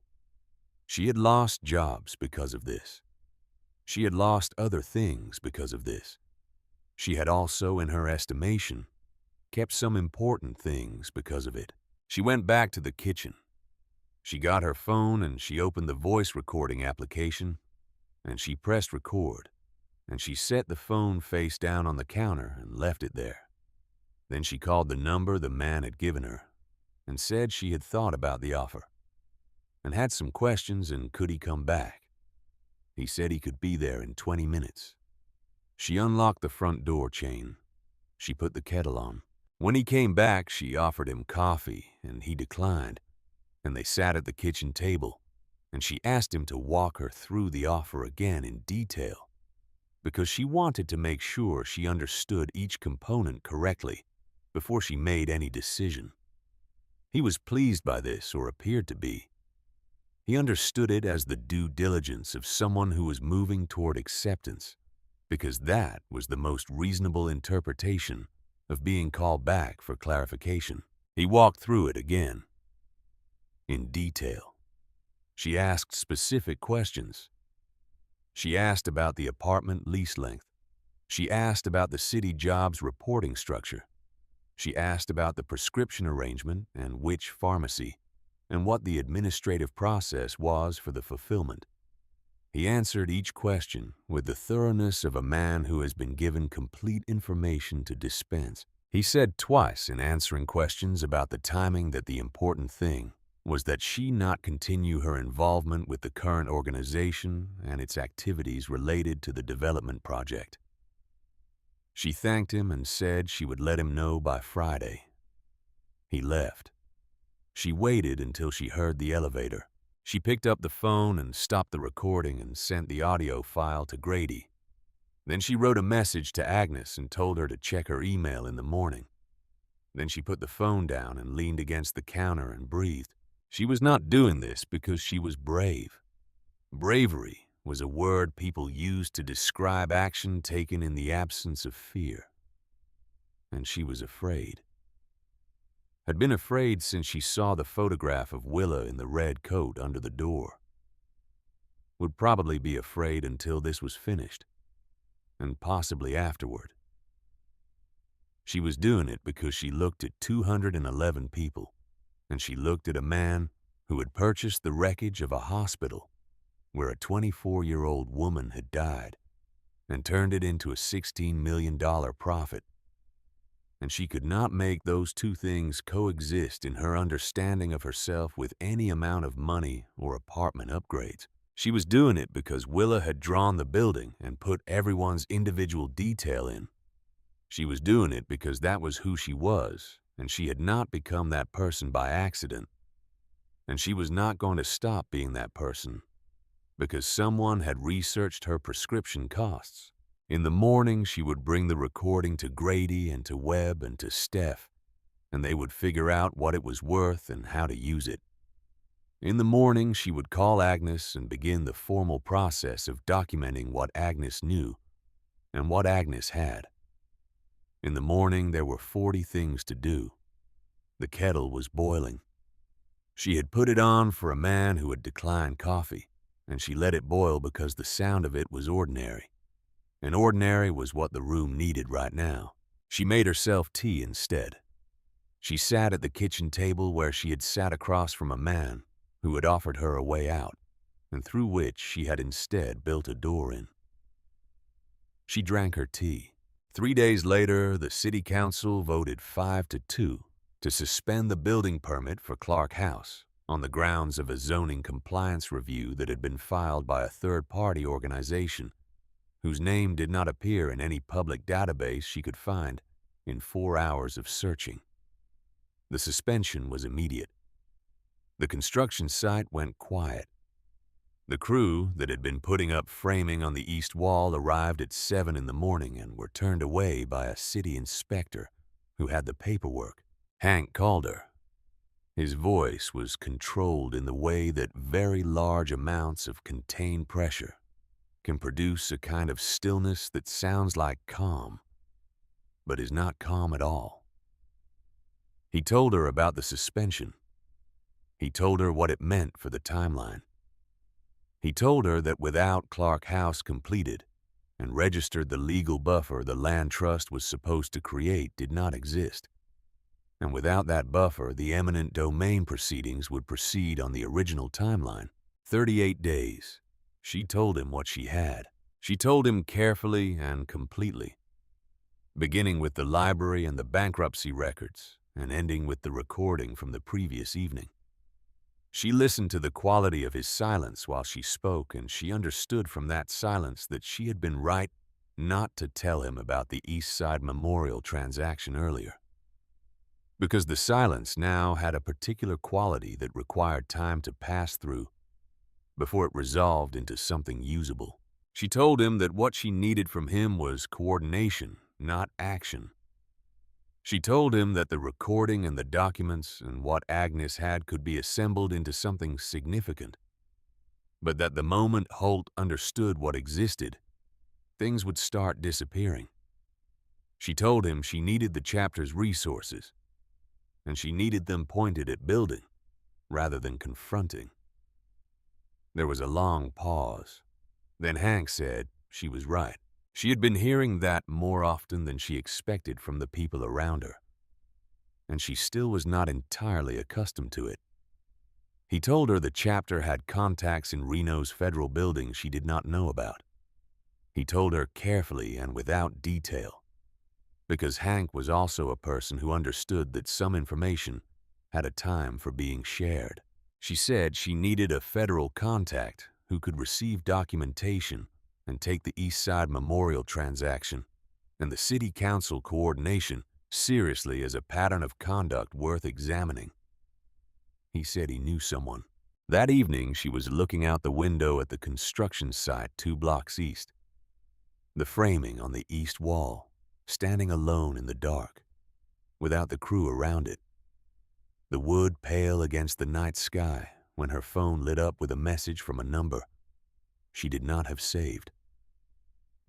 She had lost jobs because of this. She had lost other things because of this. She had also, in her estimation, kept some important things because of it. She went back to the kitchen. She got her phone and she opened the voice recording application and she pressed record and she set the phone face down on the counter and left it there. Then she called the number the man had given her and said she had thought about the offer and had some questions and could he come back. He said he could be there in 20 minutes. She unlocked the front door chain. She put the kettle on. When he came back, she offered him coffee and he declined, and they sat at the kitchen table and she asked him to walk her through the offer again in detail because she wanted to make sure she understood each component correctly before she made any decision. He was pleased by this, or appeared to be. He understood it as the due diligence of someone who was moving toward acceptance, because that was the most reasonable interpretation of being called back for clarification. He walked through it again, in detail. She asked specific questions. She asked about the apartment lease length. She asked about the city jobs reporting structure. She asked about the prescription arrangement and which pharmacy, and what the administrative process was for the fulfillment. He answered each question with the thoroughness of a man who has been given complete information to dispense. He said twice in answering questions about the timing that the important thing was that she not continue her involvement with the current organization and its activities related to the development project. She thanked him and said she would let him know by Friday. He left. She waited until she heard the elevator. She picked up the phone and stopped the recording and sent the audio file to Grady. Then she wrote a message to Agnes and told her to check her email in the morning. Then she put the phone down and leaned against the counter and breathed. She was not doing this because she was brave. Bravery was a word people used to describe action taken in the absence of fear. And she was afraid. Had been afraid since she saw the photograph of Willa in the red coat under the door. Would probably be afraid until this was finished, and possibly afterward. She was doing it because she looked at 211 people, and she looked at a man who had purchased the wreckage of a hospital where a 24-year-old woman had died and turned it into a $16 million profit. And she could not make those two things coexist in her understanding of herself with any amount of money or apartment upgrades. She was doing it because Willa had drawn the building and put everyone's individual detail in. She was doing it because that was who she was, and she had not become that person by accident. And she was not going to stop being that person because someone had researched her prescription costs. In the morning, she would bring the recording to Grady and to Webb and to Steph, and they would figure out what it was worth and how to use it. In the morning, she would call Agnes and begin the formal process of documenting what Agnes knew and what Agnes had. In the morning, there were 40 things to do. The kettle was boiling. She had put it on for a man who had declined coffee, and she let it boil because the sound of it was ordinary. And ordinary was what the room needed right now. She made herself tea instead. She sat at the kitchen table where she had sat across from a man who had offered her a way out, and through which she had instead built a door in. She drank her tea. 3 days later, the city council voted 5-2 to suspend the building permit for Clark House on the grounds of a zoning compliance review that had been filed by a third-party organization whose name did not appear in any public database she could find in 4 hours of searching. The suspension was immediate. The construction site went quiet. The crew that had been putting up framing on the east wall arrived at 7 in the morning and were turned away by a city inspector who had the paperwork. Hank called her. His voice was controlled in the way that very large amounts of contained pressure can produce a kind of stillness that sounds like calm, but is not calm at all. He told her about the suspension. He told her what it meant for the timeline. He told her that without Clark House completed, and registered the legal buffer the land trust was supposed to create did not exist. And without that buffer, the eminent domain proceedings would proceed on the original timeline. 38 days. She told him what she had. She told him carefully and completely, beginning with the library and the bankruptcy records, and ending with the recording from the previous evening. She listened to the quality of his silence while she spoke, and she understood from that silence that she had been right not to tell him about the East Side Memorial transaction earlier. Because the silence now had a particular quality that required time to pass through before it resolved into something usable. She told him that what she needed from him was coordination, not action. She told him that the recording and the documents and what Agnes had could be assembled into something significant, but that the moment Holt understood what existed, things would start disappearing. She told him she needed the chapter's resources, and she needed them pointed at building rather than confronting. There was a long pause. Then Hank said she was right. She had been hearing that more often than she expected from the people around her, and she still was not entirely accustomed to it. He told her the chapter had contacts in Reno's federal building she did not know about. He told her carefully and without detail, because Hank was also a person who understood that some information had a time for being shared. She said she needed a federal contact who could receive documentation and take the East Side Memorial transaction and the city council coordination seriously as a pattern of conduct worth examining. He said he knew someone. That evening, she was looking out the window at the construction site 2 blocks east. The framing on the east wall, standing alone in the dark, without the crew around it. The wood pale against the night sky when her phone lit up with a message from a number she did not have saved.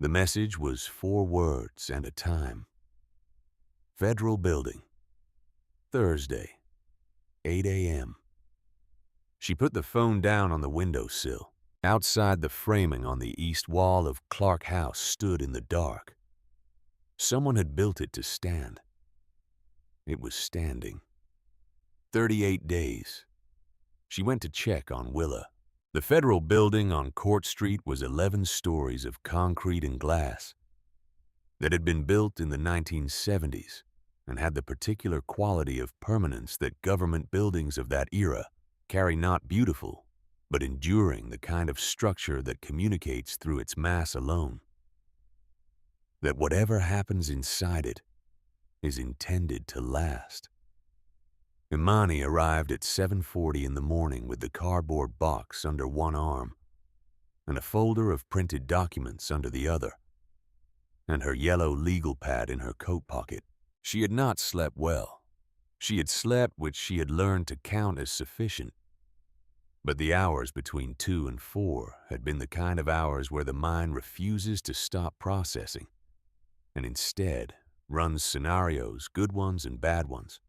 The message was 4 words and a time. Federal Building, Thursday, 8 a.m. She put the phone down on the windowsill. Outside, the framing on the east wall of Clark House stood in the dark. Someone had built it to stand. It was standing. 38 days. She went to check on Willa. The federal building on Court Street was 11 stories of concrete and glass that had been built in the 1970s and had the particular quality of permanence that government buildings of that era carry, not beautiful, but enduring, the kind of structure that communicates through its mass alone. That whatever happens inside it is intended to last. Imani arrived at 7:40 in the morning with the cardboard box under one arm and a folder of printed documents under the other, and her yellow legal pad in her coat pocket. She had not slept well. She had slept which she had learned to count as sufficient. But the hours between 2 and 4 had been the kind of hours where the mind refuses to stop processing and instead runs scenarios, good ones and bad ones,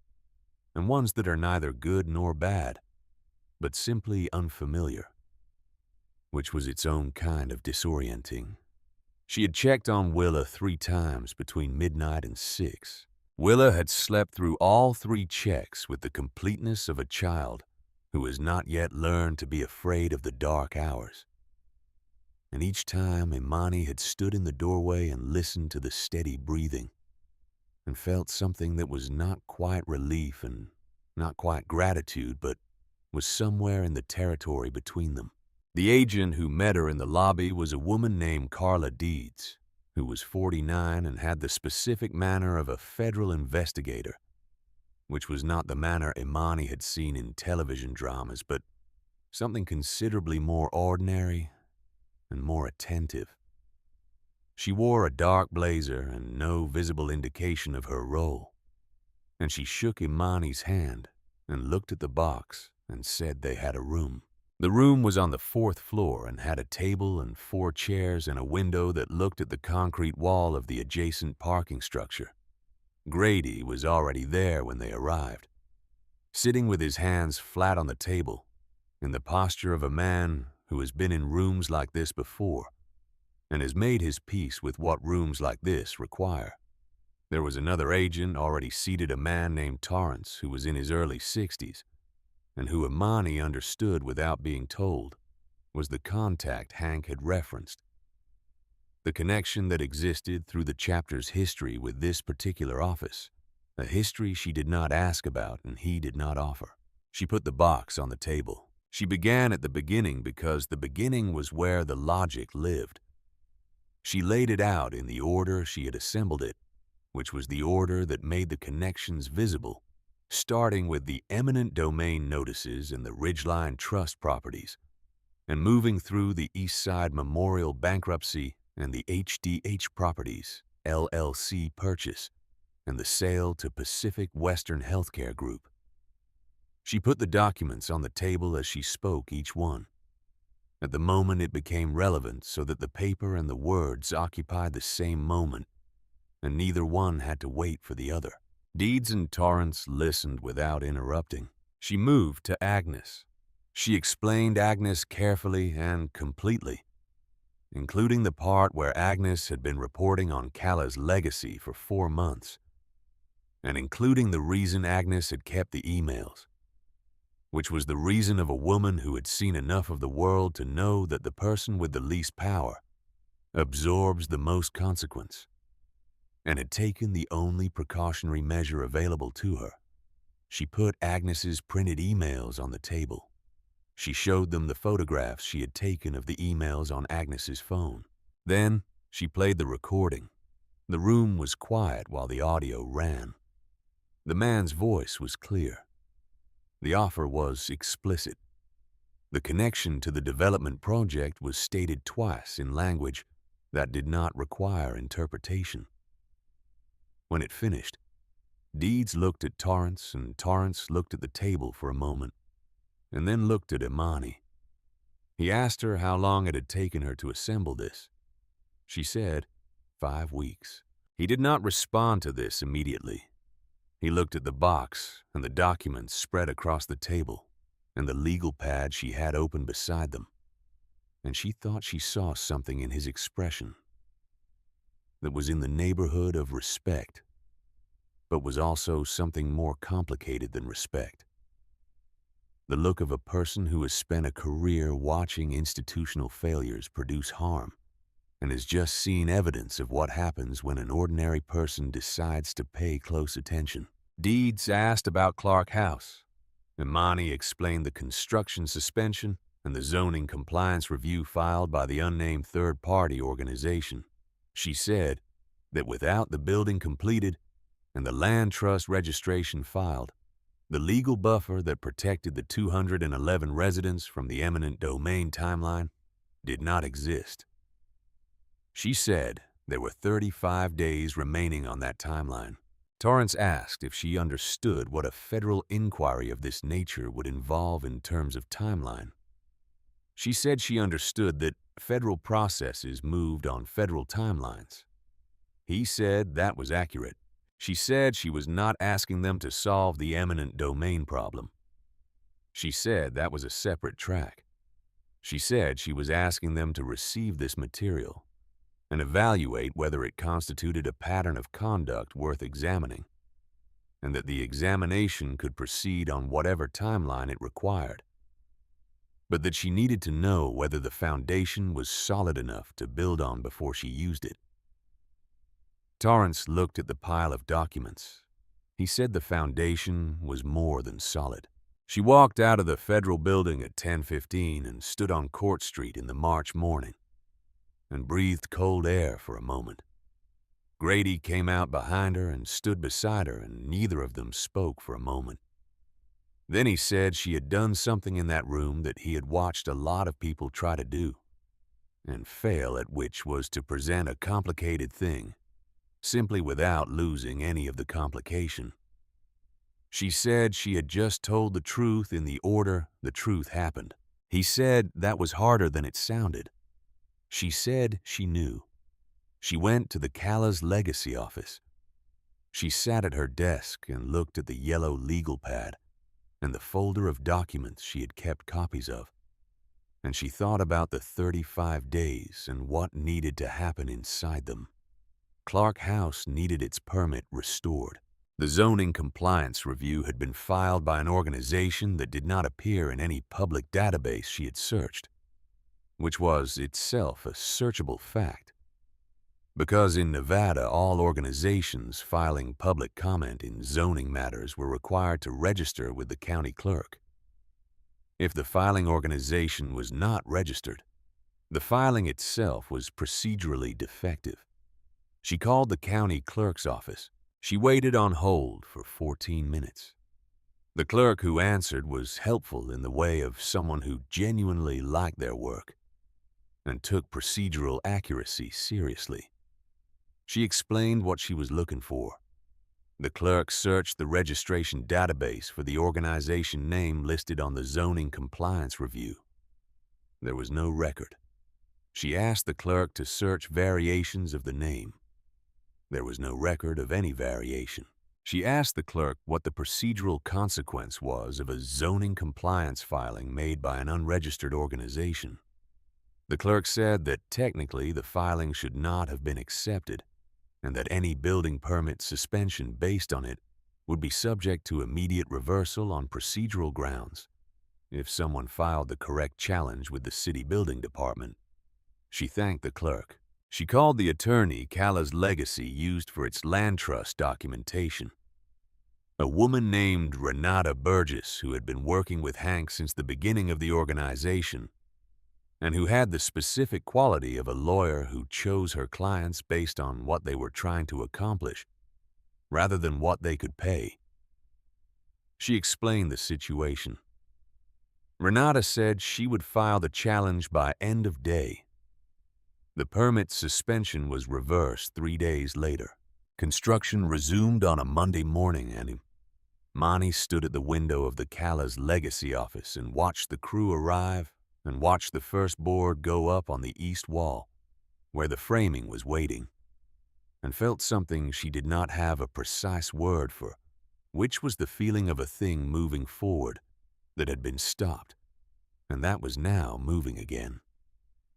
and ones that are neither good nor bad, but simply unfamiliar, which was its own kind of disorienting. She had checked on Willa 3 times between midnight and 6. Willa had slept through all 3 checks with the completeness of a child who has not yet learned to be afraid of the dark hours. And each time Imani had stood in the doorway and listened to the steady breathing and felt something that was not quite relief and not quite gratitude, but was somewhere in the territory between them. The agent who met her in the lobby was a woman named Carla Deeds, who was 49 and had the specific manner of a federal investigator, which was not the manner Imani had seen in television dramas, but something considerably more ordinary and more attentive. She wore a dark blazer and no visible indication of her role, and she shook Imani's hand and looked at the box and said they had a room. The room was on the 4th floor and had a table and 4 chairs and a window that looked at the concrete wall of the adjacent parking structure. Grady was already there when they arrived, sitting with his hands flat on the table, in the posture of a man who has been in rooms like this before, and has made his peace with what rooms like this require. There was another agent already seated, a man named Torrance, who was in his early 60s, and who Imani understood without being told was the contact Hank had referenced. The connection that existed through the chapter's history with this particular office, a history she did not ask about and he did not offer. She put the box on the table. She began at the beginning because the beginning was where the logic lived. She laid it out in the order she had assembled it, which was the order that made the connections visible, starting with the eminent domain notices and the Ridgeline Trust properties, and moving through the Eastside Memorial bankruptcy and the HDH Properties, LLC purchase, and the sale to Pacific Western Healthcare Group. She put the documents on the table as she spoke each one. At the moment it became relevant so that the paper and the words occupied the same moment, and neither one had to wait for the other. Deeds and Torrance listened without interrupting. She moved to Agnes. She explained Agnes carefully and completely, including the part where Agnes had been reporting on Calla's legacy for 4 months, and including the reason Agnes had kept the emails, which was the reason of a woman who had seen enough of the world to know that the person with the least power absorbs the most consequence, and had taken the only precautionary measure available to her. She put Agnes's printed emails on the table. She showed them the photographs she had taken of the emails on Agnes's phone. Then she played the recording. The room was quiet while the audio ran. The man's voice was clear. The offer was explicit. The connection to the development project was stated twice in language that did not require interpretation. When it finished, Deeds looked at Torrance, and Torrance looked at the table for a moment, and then looked at Imani. He asked her how long it had taken her to assemble this. She said, 5 weeks. He did not respond to this immediately. He looked at the box and the documents spread across the table and the legal pad she had open beside them, and she thought she saw something in his expression that was in the neighborhood of respect, but was also something more complicated than respect. The look of a person who has spent a career watching institutional failures produce harm and has just seen evidence of what happens when an ordinary person decides to pay close attention. Deeds asked about Clark House. Imani explained the construction suspension and the zoning compliance review filed by the unnamed third-party organization. She said that without the building completed and the land trust registration filed, the legal buffer that protected the 211 residents from the eminent domain timeline did not exist. She said there were 35 days remaining on that timeline. Torrance asked if she understood what a federal inquiry of this nature would involve in terms of timeline. She said she understood that federal processes moved on federal timelines. He said that was accurate. She said she was not asking them to solve the eminent domain problem. She said that was a separate track. She said she was asking them to receive this material and evaluate whether it constituted a pattern of conduct worth examining, and that the examination could proceed on whatever timeline it required, but that she needed to know whether the foundation was solid enough to build on before she used it. Torrance looked at the pile of documents. He said the foundation was more than solid. She walked out of the federal building at 10:15 and stood on Court Street in the March morning and breathed cold air for a moment. Grady came out behind her and stood beside her, and neither of them spoke for a moment. Then he said she had done something in that room that he had watched a lot of people try to do and fail at, which was to present a complicated thing simply without losing any of the complication. She said she had just told the truth in the order the truth happened. He said that was harder than it sounded. She said she knew. She went to the Calla's legacy office. She sat at her desk and looked at the yellow legal pad and the folder of documents she had kept copies of. and she thought about the 35 days and what needed to happen inside them. Clark House needed its permit restored. The zoning compliance review had been filed by an organization that did not appear in any public database she had searched, which was itself a searchable fact. Because in Nevada, all organizations filing public comment in zoning matters were required to register with the county clerk. If the filing organization was not registered, the filing itself was procedurally defective. She called the county clerk's office. She waited on hold for 14 minutes. The clerk who answered was helpful in the way of someone who genuinely liked their work and took procedural accuracy seriously. She explained what she was looking for. The clerk searched the registration database for the organization name listed on the zoning compliance review. There was no record. She asked the clerk to search variations of the name. There was no record of any variation. She asked the clerk what the procedural consequence was of a zoning compliance filing made by an unregistered organization. The clerk said that technically the filing should not have been accepted, and that any building permit suspension based on it would be subject to immediate reversal on procedural grounds if someone filed the correct challenge with the city building department. She thanked the clerk. She called the attorney Cala's Legacy used for its land trust documentation. A woman named Renata Burgess, who had been working with Hank since the beginning of the organization, and who had the specific quality of a lawyer who chose her clients based on what they were trying to accomplish, rather than what they could pay. She explained the situation. Renata said she would file the challenge by end of day. The permit suspension was reversed 3 days later. Construction resumed on a Monday morning, and Imani stood at the window of the Cala's Legacy office and watched the crew arrive and watched the first board go up on the east wall, where the framing was waiting, and felt something she did not have a precise word for, which was the feeling of a thing moving forward that had been stopped, and that was now moving again.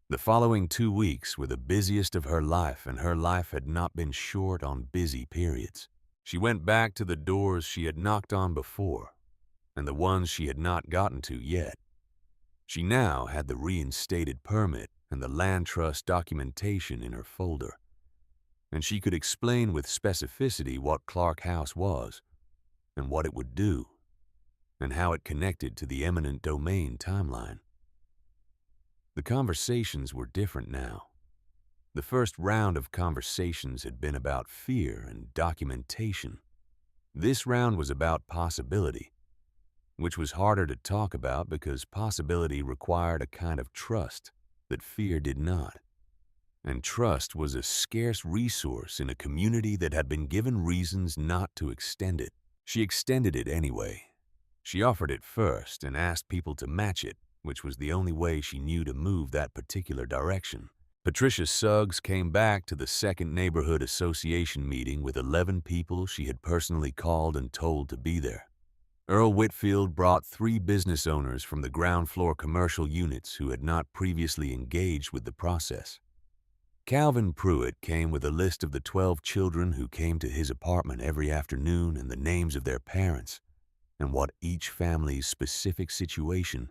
The following 2 weeks were the busiest of her life, and her life had not been short on busy periods. She went back to the doors she had knocked on before, and the ones she had not gotten to yet. She now had the reinstated permit and the land trust documentation in her folder, and she could explain with specificity what Clark House was, and what it would do, and how it connected to the eminent domain timeline. The conversations were different now. The first round of conversations had been about fear and documentation. This round was about possibility, which was harder to talk about because possibility required a kind of trust that fear did not. And trust was a scarce resource in a community that had been given reasons not to extend it. She extended it anyway. She offered it first and asked people to match it, which was the only way she knew to move that particular direction. Patricia Suggs came back to the Second Neighborhood Association meeting with 11 people she had personally called and told to be there. Earl Whitfield brought 3 business owners from the ground floor commercial units who had not previously engaged with the process. Calvin Pruitt came with a list of the 12 children who came to his apartment every afternoon and the names of their parents, and what each family's specific situation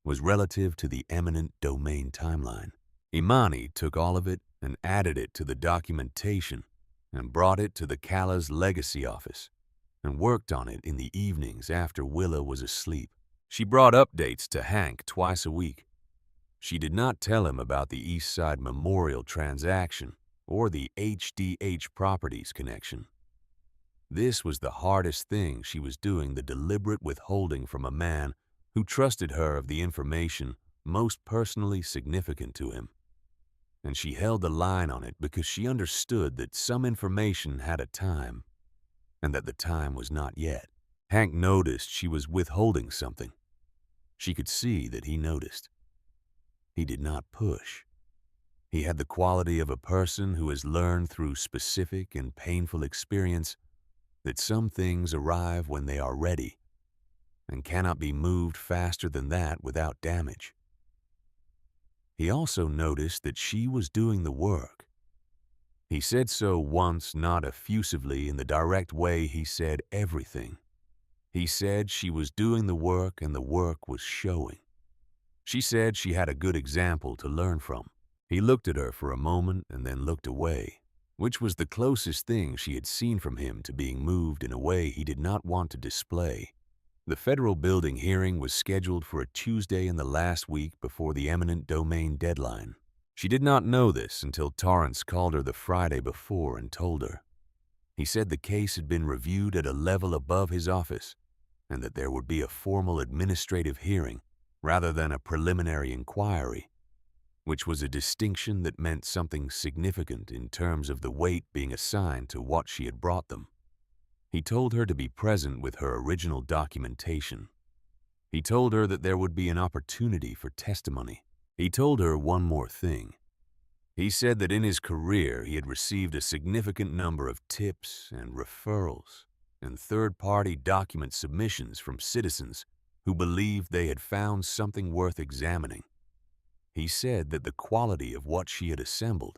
was relative to the eminent domain timeline. Imani took all of it and added it to the documentation and brought it to the Cala's Legacy office and worked on it in the evenings after Willa was asleep. She brought updates to Hank twice a week. She did not tell him about the East Side Memorial transaction or the HDH Properties connection. This was the hardest thing she was doing, the deliberate withholding from a man who trusted her of the information most personally significant to him. And she held the line on it because she understood that some information had a time, and that the time was not yet. Hank noticed she was withholding something. She could see that he noticed. He did not push. He had the quality of a person who has learned through specific and painful experience that some things arrive when they are ready and cannot be moved faster than that without damage. He also noticed that she was doing the work. He said so once, not effusively in the direct way he said everything. He said she was doing the work and the work was showing. She said she had a good example to learn from. He looked at her for a moment and then looked away, which was the closest thing she had seen from him to being moved in a way he did not want to display. The federal building hearing was scheduled for a Tuesday in the last week before the eminent domain deadline. She did not know this until Torrance called her the Friday before and told her. He said the case had been reviewed at a level above his office and that there would be a formal administrative hearing rather than a preliminary inquiry, which was a distinction that meant something significant in terms of the weight being assigned to what she had brought them. He told her to be present with her original documentation. He told her that there would be an opportunity for testimony. He told her one more thing. He said that in his career he had received a significant number of tips and referrals and third-party document submissions from citizens who believed they had found something worth examining. He said that the quality of what she had assembled,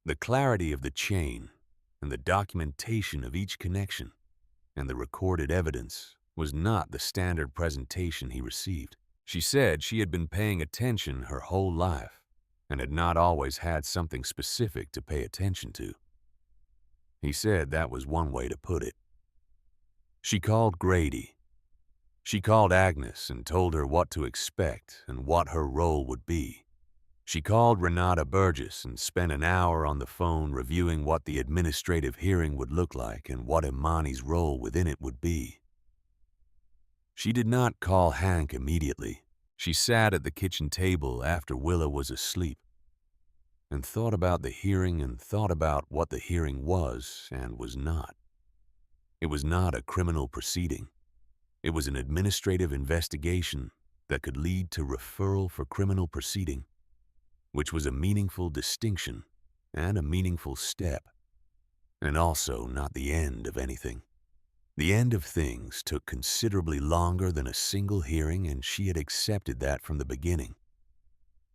the clarity of the chain, and the documentation of each connection, and the recorded evidence was not the standard presentation he received. She said she had been paying attention her whole life and had not always had something specific to pay attention to. He said that was one way to put it. She called Grady. She called Agnes and told her what to expect and what her role would be. She called Renata Burgess and spent an hour on the phone reviewing what the administrative hearing would look like and what Imani's role within it would be. She did not call Hank immediately. She sat at the kitchen table after Willa was asleep and thought about the hearing and thought about what the hearing was and was not. It was not a criminal proceeding. It was an administrative investigation that could lead to referral for criminal proceeding, which was a meaningful distinction and a meaningful step, and also not the end of anything. The end of things took considerably longer than a single hearing, and she had accepted that from the beginning,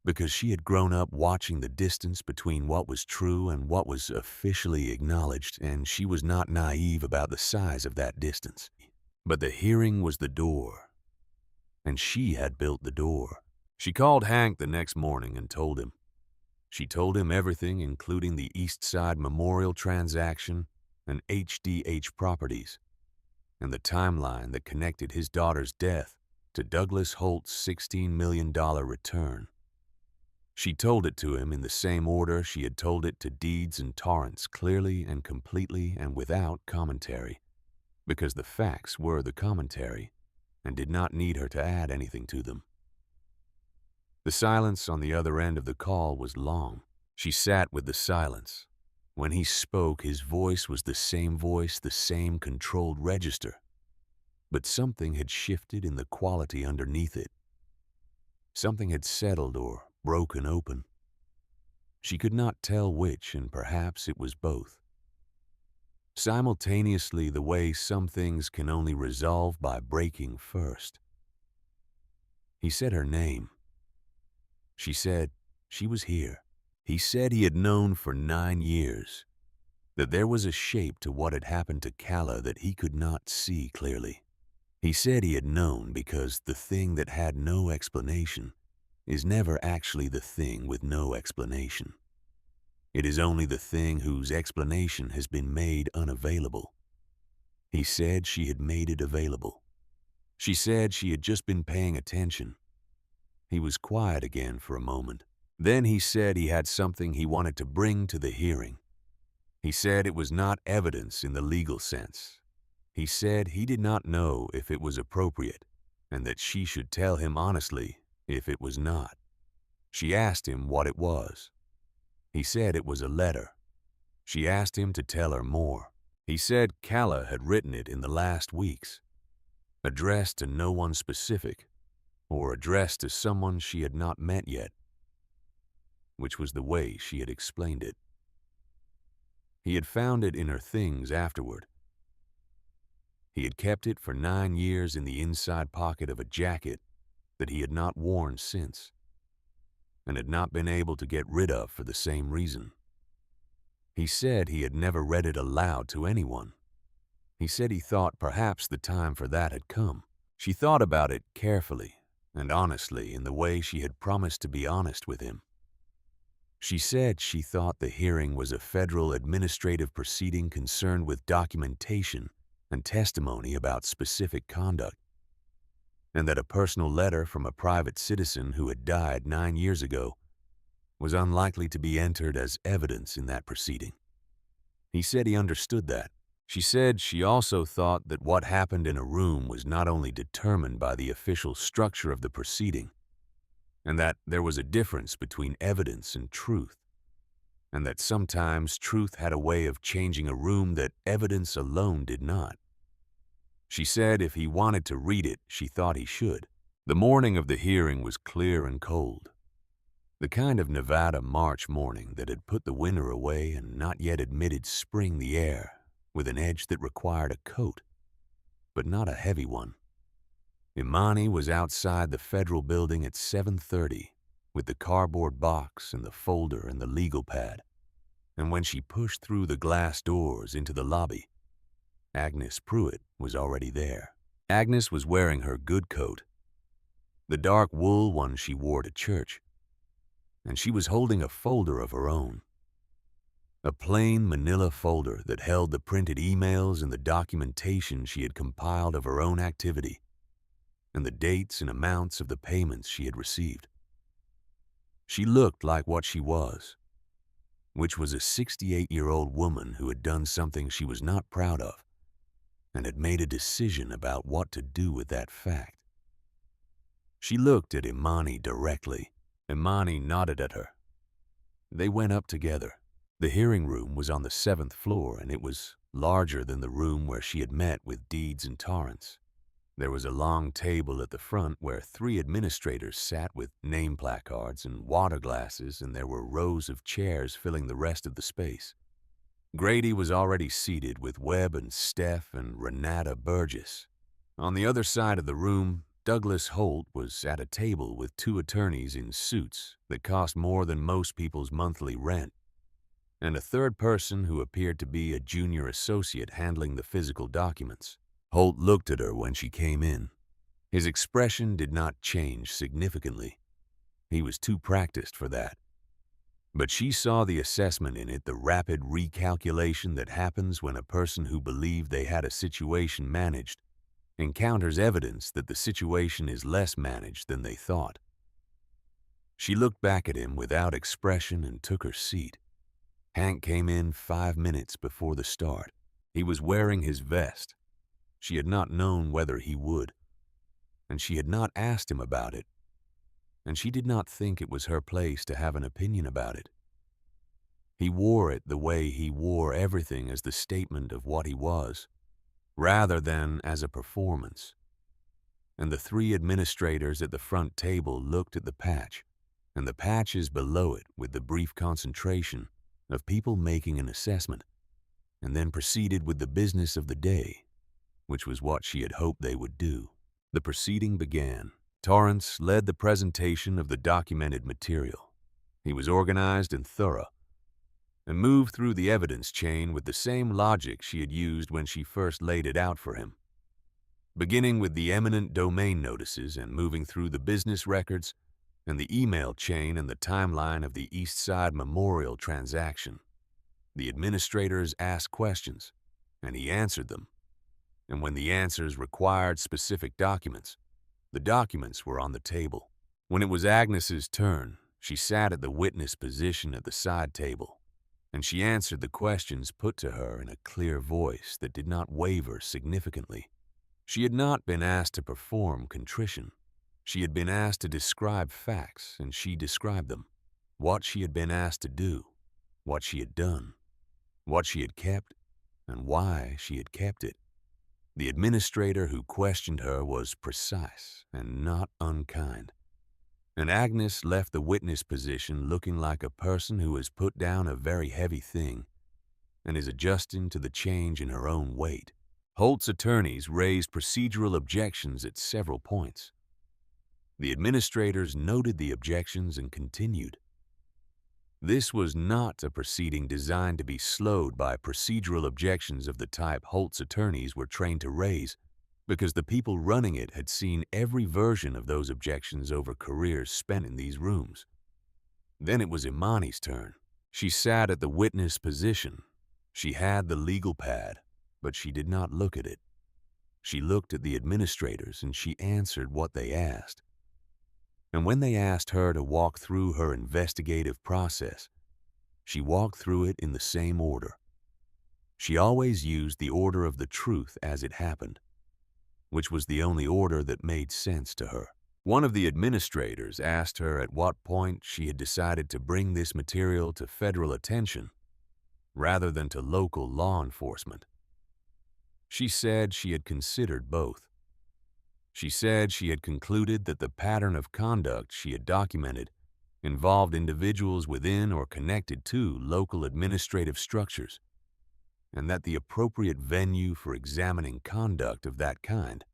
because she had grown up watching the distance between what was true and what was officially acknowledged, and she was not naive about the size of that distance. But the hearing was the door, and she had built the door. She called Hank the next morning and told him. She told him everything, including the East Side Memorial transaction and HDH Properties, and the timeline that connected his daughter's death to Douglas Holt's $16 million return. She told it to him in the same order she had told it to Deeds and Torrance, clearly and completely and without commentary, because the facts were the commentary and did not need her to add anything to them. The silence on the other end of the call was long. She sat with the silence. When he spoke, his voice was the same voice, the same controlled register. But something had shifted in the quality underneath it. Something had settled or broken open. She could not tell which, and perhaps it was both. Simultaneously, the way some things can only resolve by breaking first. He said her name. She said she was here. He said he had known for 9 years that there was a shape to what had happened to Calla that he could not see clearly. He said he had known because the thing that had no explanation is never actually the thing with no explanation. It is only the thing whose explanation has been made unavailable. He said she had made it available. She said she had just been paying attention. He was quiet again for a moment. Then he said he had something he wanted to bring to the hearing. He said it was not evidence in the legal sense. He said he did not know if it was appropriate and that she should tell him honestly if it was not. She asked him what it was. He said it was a letter. She asked him to tell her more. He said Calla had written it in the last weeks, addressed to no one specific, or addressed to someone she had not met yet, which was the way she had explained it. He had found it in her things afterward. He had kept it for 9 years in the inside pocket of a jacket that he had not worn since. and had not been able to get rid of for the same reason. He said he had never read it aloud to anyone. He said he thought perhaps the time for that had come. She thought about it carefully and honestly in the way she had promised to be honest with him. She said she thought the hearing was a federal administrative proceeding concerned with documentation and testimony about specific conduct, and that a personal letter from a private citizen who had died 9 years ago was unlikely to be entered as evidence in that proceeding. He said he understood that. She said she also thought that what happened in a room was not only determined by the official structure of the proceeding, and that there was a difference between evidence and truth, and that sometimes truth had a way of changing a room that evidence alone did not. She said if he wanted to read it, she thought he should. The morning of the hearing was clear and cold, the kind of Nevada March morning that had put the winter away and not yet admitted spring the air, with an edge that required a coat, but not a heavy one. Imani was outside the federal building at 7:30 with the cardboard box and the folder and the legal pad, and when she pushed through the glass doors into the lobby, Agnes Pruitt was already there. Agnes was wearing her good coat, the dark wool one she wore to church, and she was holding a folder of her own. A plain manila folder that held the printed emails and the documentation she had compiled of her own activity, and the dates and amounts of the payments she had received. She looked like what she was, which was a 68-year-old woman who had done something she was not proud of, and had made a decision about what to do with that fact. She looked at Imani directly. Imani nodded at her. They went up together. The hearing room was on the 7th floor, and it was larger than the room where she had met with Deeds and Torrance. There was a long table at the front where 3 administrators sat with name placards and water glasses, and there were rows of chairs filling the rest of the space. Grady was already seated with Webb and Steph and Renata Burgess. On the other side of the room, Douglas Holt was at a table with 2 attorneys in suits that cost more than most people's monthly rent, and a third person who appeared to be a junior associate handling the physical documents. Holt looked at her when she came in. His expression did not change significantly. He was too practiced for that. But she saw the assessment in it, the rapid recalculation that happens when a person who believed they had a situation managed encounters evidence that the situation is less managed than they thought. She looked back at him without expression and took her seat. Hank came in 5 minutes before the start. He was wearing his vest. She had not known whether he would, and she had not asked him about it, and she did not think it was her place to have an opinion about it. He wore it the way he wore everything, as the statement of what he was, rather than as a performance. And the 3 administrators at the front table looked at the patch, and the patches below it with the brief concentration of people making an assessment, and then proceeded with the business of the day, which was what she had hoped they would do. The proceeding began. Torrance led the presentation of the documented material. He was organized and thorough, and moved through the evidence chain with the same logic she had used when she first laid it out for him, beginning with the eminent domain notices and moving through the business records and the email chain and the timeline of the East Side Memorial transaction. The administrators asked questions, and he answered them. And when the answers required specific documents, the documents were on the table. When it was Agnes's turn, she sat at the witness position at the side table, and she answered the questions put to her in a clear voice that did not waver significantly. She had not been asked to perform contrition. She had been asked to describe facts, and she described them. What she had been asked to do, what she had done, what she had kept, and why she had kept it. The administrator who questioned her was precise and not unkind, and Agnes left the witness position looking like a person who has put down a very heavy thing and is adjusting to the change in her own weight. Holt's attorneys raised procedural objections at several points. The administrators noted the objections and continued. This was not a proceeding designed to be slowed by procedural objections of the type Holt's attorneys were trained to raise, because the people running it had seen every version of those objections over careers spent in these rooms. Then it was Imani's turn. She sat at the witness position. She had the legal pad, but she did not look at it. She looked at the administrators and she answered what they asked. And when they asked her to walk through her investigative process, she walked through it in the same order. She always used the order of the truth as it happened, which was the only order that made sense to her. One of the administrators asked her at what point she had decided to bring this material to federal attention rather than to local law enforcement. She said she had considered both. She said she had concluded that the pattern of conduct she had documented involved individuals within or connected to local administrative structures, and that the appropriate venue for examining conduct of that kind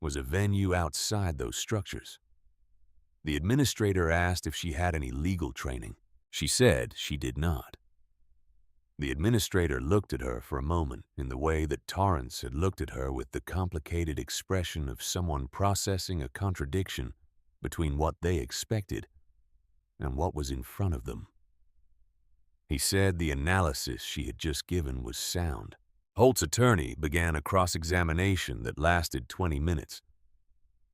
was a venue outside those structures. The administrator asked if she had any legal training. She said she did not. The administrator looked at her for a moment in the way that Torrance had looked at her, with the complicated expression of someone processing a contradiction between what they expected and what was in front of them. He said the analysis she had just given was sound. Holt's attorney began a cross-examination that lasted 20 minutes,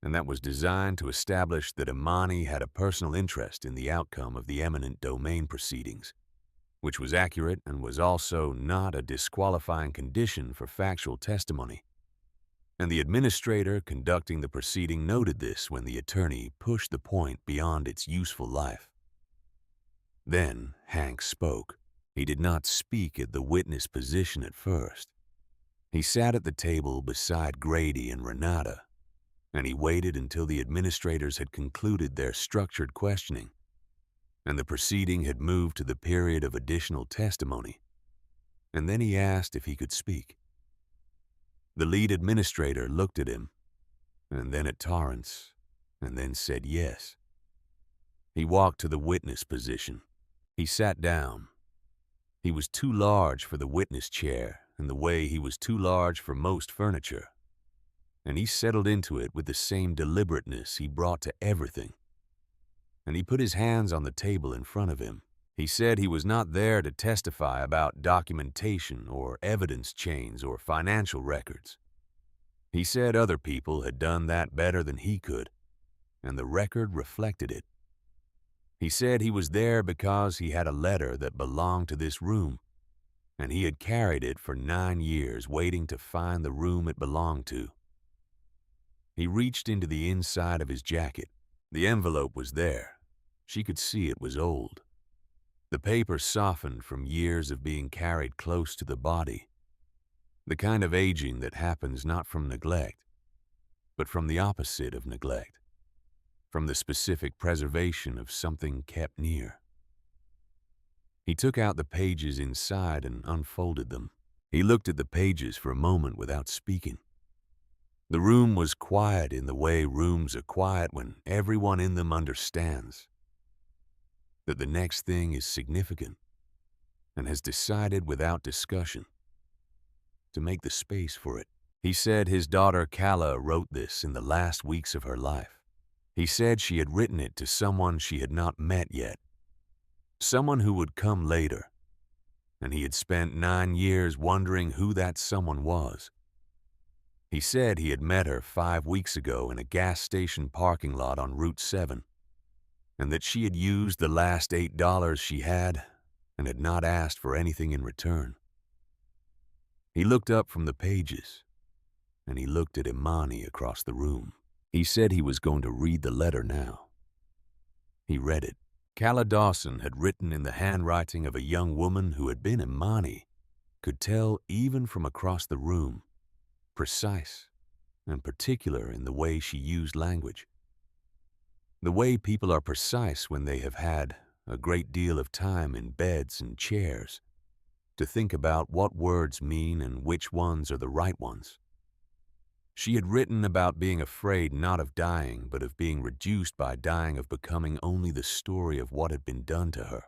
and that was designed to establish that Imani had a personal interest in the outcome of the eminent domain proceedings, which was accurate and was also not a disqualifying condition for factual testimony. And the administrator conducting the proceeding noted this when the attorney pushed the point beyond its useful life. Then Hank spoke. He did not speak at the witness position at first. He sat at the table beside Grady and Renata, and he waited until the administrators had concluded their structured questioning, and the proceeding had moved to the period of additional testimony, and then he asked if he could speak. The lead administrator looked at him, and then at Torrance, and then said yes. He walked to the witness position. He sat down. He was too large for the witness chair, in the way he was too large for most furniture, and he settled into it with the same deliberateness he brought to everything. And he put his hands on the table in front of him. He said he was not there to testify about documentation or evidence chains or financial records. He said other people had done that better than he could, and the record reflected it. He said he was there because he had a letter that belonged to this room, and he had carried it for 9 years waiting to find the room it belonged to. He reached into the inside of his jacket. The envelope was there. She could see it was old. The paper softened from years of being carried close to the body, the kind of aging that happens not from neglect, but from the opposite of neglect, from the specific preservation of something kept near. He took out the pages inside and unfolded them. He looked at the pages for a moment without speaking. The room was quiet in the way rooms are quiet when everyone in them understands that the next thing is significant and has decided without discussion to make the space for it. He said his daughter Calla wrote this in the last weeks of her life. He said she had written it to someone she had not met yet, someone who would come later, and he had spent 9 years wondering who that someone was. He said he had met her 5 weeks ago in a gas station parking lot on Route 7, and that she had used the last $8 she had and had not asked for anything in return. He looked up from the pages, and he looked at Imani across the room. He said he was going to read the letter now. He read it. Calla Dawson had written in the handwriting of a young woman who had been Imani, could tell even from across the room, precise and particular in the way she used language. The way people are precise when they have had a great deal of time in beds and chairs to think about what words mean and which ones are the right ones. She had written about being afraid not of dying, but of being reduced by dying, of becoming only the story of what had been done to her,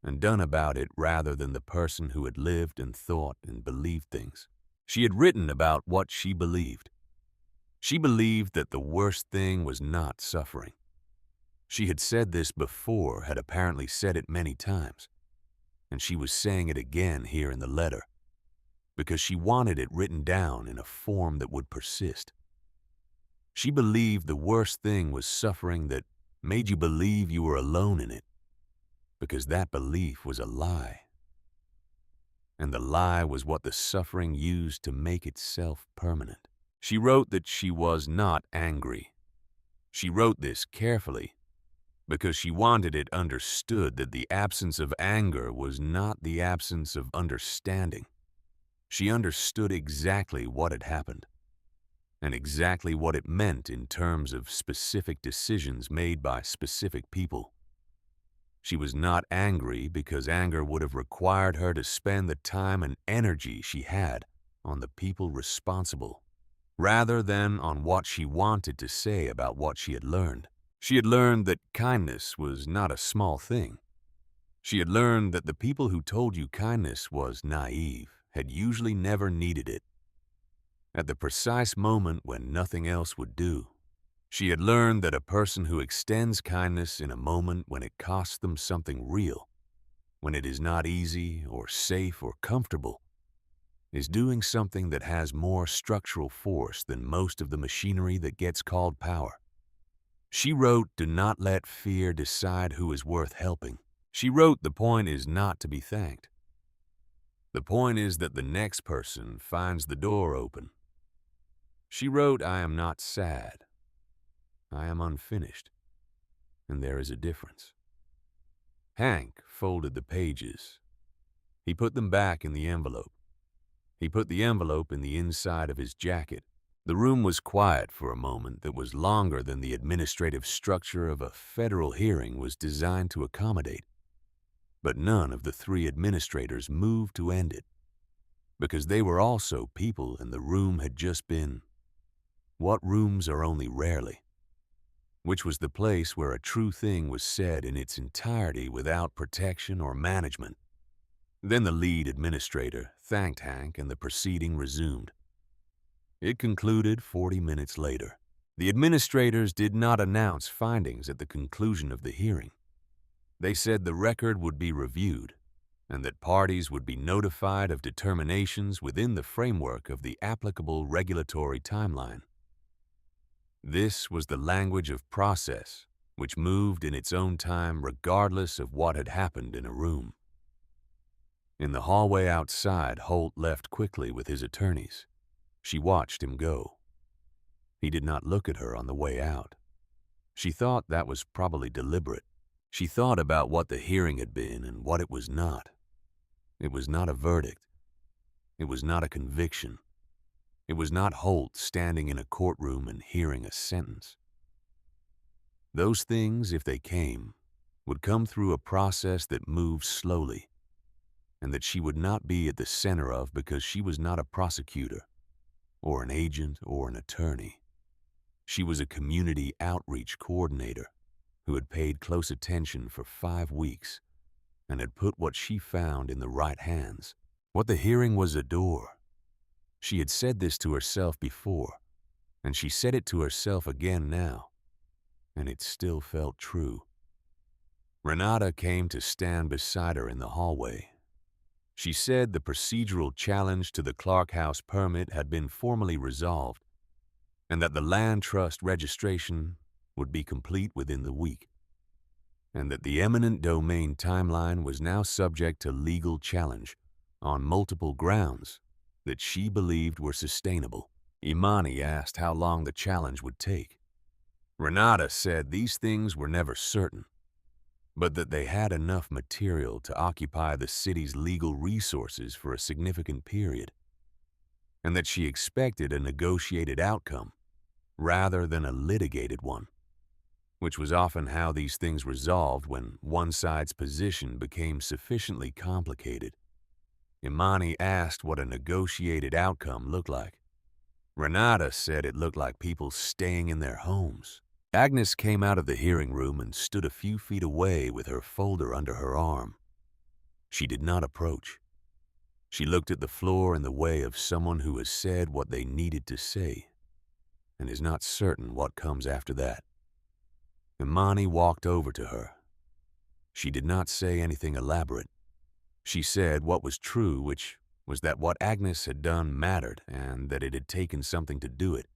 and done about it rather than the person who had lived and thought and believed things. She had written about what she believed. She believed that the worst thing was not suffering. She had said this before, had apparently said it many times, and she was saying it again here in the letter, because she wanted it written down in a form that would persist. She believed the worst thing was suffering that made you believe you were alone in it, because that belief was a lie. And the lie was what the suffering used to make itself permanent. She wrote that she was not angry. She wrote this carefully because she wanted it understood that the absence of anger was not the absence of understanding. She understood exactly what had happened and exactly what it meant in terms of specific decisions made by specific people. She was not angry because anger would have required her to spend the time and energy she had on the people responsible, rather than on what she wanted to say about what she had learned. She had learned that kindness was not a small thing. She had learned that the people who told you kindness was naive had usually never needed it. At the precise moment when nothing else would do, she had learned that a person who extends kindness in a moment when it costs them something real, when it is not easy or safe or comfortable, is doing something that has more structural force than most of the machinery that gets called power. She wrote, "Do not let fear decide who is worth helping." She wrote, "The point is not to be thanked. The point is that the next person finds the door open." She wrote, "I am not sad. I am unfinished, and there is a difference." Hank folded the pages. He put them back in the envelope. He put the envelope in the inside of his jacket. The room was quiet for a moment that was longer than the administrative structure of a federal hearing was designed to accommodate. But none of the three administrators moved to end it, because they were also people and the room had just been what rooms are only rarely, which was the place where a true thing was said in its entirety without protection or management. Then the lead administrator thanked Hank and the proceeding resumed. It concluded 40 minutes later. The administrators did not announce findings at the conclusion of the hearing. They said the record would be reviewed and that parties would be notified of determinations within the framework of the applicable regulatory timeline. This was the language of process, which moved in its own time regardless of what had happened in a room. In the hallway outside, Holt left quickly with his attorneys. She watched him go. He did not look at her on the way out. She thought that was probably deliberate. She thought about what the hearing had been and what it was not. It was not a verdict. It was not a conviction. It was not Holt standing in a courtroom and hearing a sentence. Those things, if they came, would come through a process that moved slowly, and that she would not be at the center of because she was not a prosecutor, or an agent, or an attorney. She was a community outreach coordinator who had paid close attention for 5 weeks and had put what she found in the right hands. What the hearing was a door. She had said this to herself before, and she said it to herself again now, and it still felt true. Renata came to stand beside her in the hallway. She said the procedural challenge to the Clark House permit had been formally resolved, and that the land trust registration would be complete within the week, and that the eminent domain timeline was now subject to legal challenge on multiple grounds that she believed were sustainable. Imani asked how long the challenge would take. Renata said these things were never certain, but that they had enough material to occupy the city's legal resources for a significant period, and that she expected a negotiated outcome rather than a litigated one, which was often how these things resolved when one side's position became sufficiently complicated. Imani asked what a negotiated outcome looked like. Renata said it looked like people staying in their homes. Agnes came out of the hearing room and stood a few feet away with her folder under her arm. She did not approach. She looked at the floor in the way of someone who has said what they needed to say and is not certain what comes after that. Imani walked over to her. She did not say anything elaborate. She said what was true, which was that what Agnes had done mattered and that it had taken something to do it,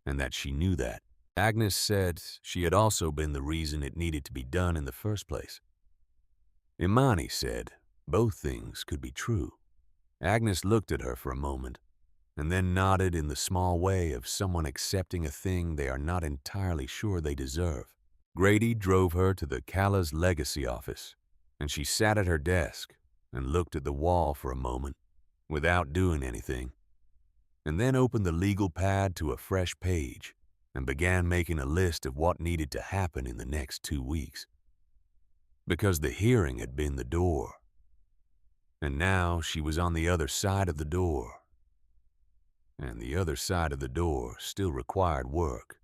and that she knew that. Agnes said she had also been the reason it needed to be done in the first place. Imani said both things could be true. Agnes looked at her for a moment, and then nodded in the small way of someone accepting a thing they are not entirely sure they deserve. Grady drove her to the Callas Legacy office, and she sat at her desk and looked at the wall for a moment without doing anything, and then opened the legal pad to a fresh page and began making a list of what needed to happen in the next 2 weeks. Because the hearing had been the door, and now she was on the other side of the door, and the other side of the door still required work.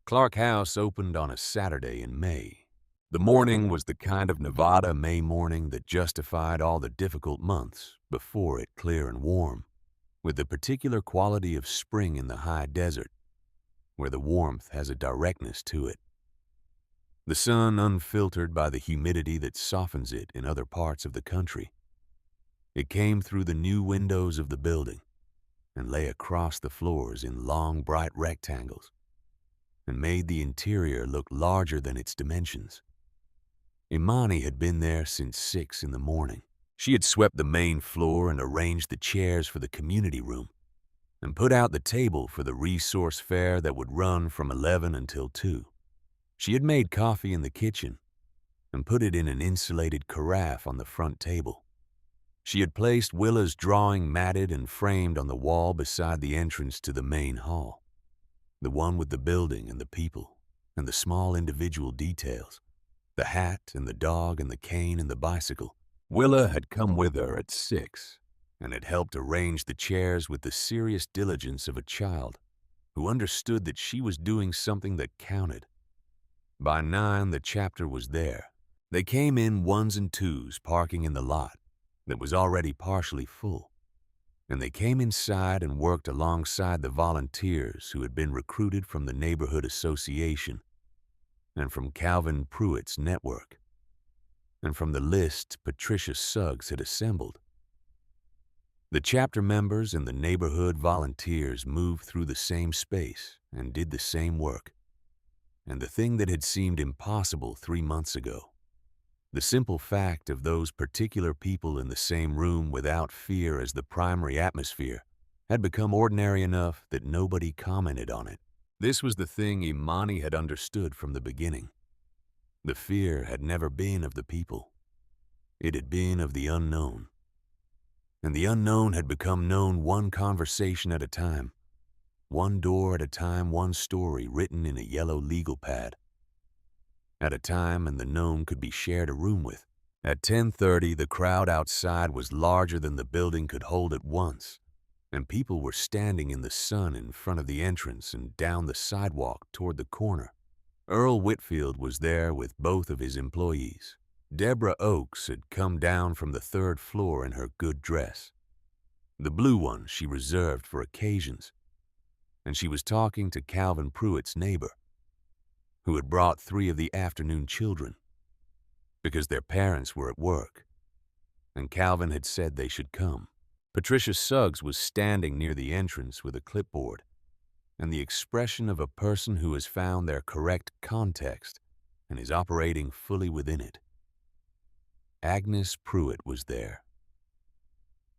Clark House opened on a Saturday in May. The morning was the kind of Nevada May morning that justified all the difficult months before it, clear and warm, with the particular quality of spring in the high desert, where the warmth has a directness to it. The sun unfiltered by the humidity that softens it in other parts of the country. It came through the new windows of the building and lay across the floors in long, bright rectangles and made the interior look larger than its dimensions. Imani had been there since 6 in the morning. She had swept the main floor and arranged the chairs for the community room and put out the table for the resource fair that would run from 11 until 2. She had made coffee in the kitchen and put it in an insulated carafe on the front table. She had placed Willa's drawing matted and framed on the wall beside the entrance to the main hall, the one with the building and the people and the small individual details, the hat and the dog and the cane and the bicycle. Willa had come with her at 6 and had helped arrange the chairs with the serious diligence of a child who understood that she was doing something that counted. By 9, the chapter was there. They came in 1s and 2s, parking in the lot that was already partially full, and they came inside and worked alongside the volunteers who had been recruited from the neighborhood association and from Calvin Pruitt's network and from the list Patricia Suggs had assembled. The chapter members and the neighborhood volunteers moved through the same space and did the same work. And the thing that had seemed impossible 3 months ago, the simple fact of those particular people in the same room without fear as the primary atmosphere, had become ordinary enough that nobody commented on it. This was the thing Imani had understood from the beginning. The fear had never been of the people. It had been of the unknown. And the unknown had become known one conversation at a time, one door at a time, one story written in a yellow legal pad at a time, and the known could be shared a room with. At 10:30, the crowd outside was larger than the building could hold at once, and people were standing in the sun in front of the entrance and down the sidewalk toward the corner. Earl Whitfield was there with both of his employees. Deborah Oakes had come down from the 3rd floor in her good dress, the blue one she reserved for occasions, and she was talking to Calvin Pruitt's neighbor, who had brought 3 of the afternoon children because their parents were at work, and Calvin had said they should come. Patricia Suggs was standing near the entrance with a clipboard and the expression of a person who has found their correct context and is operating fully within it. Agnes Pruitt was there.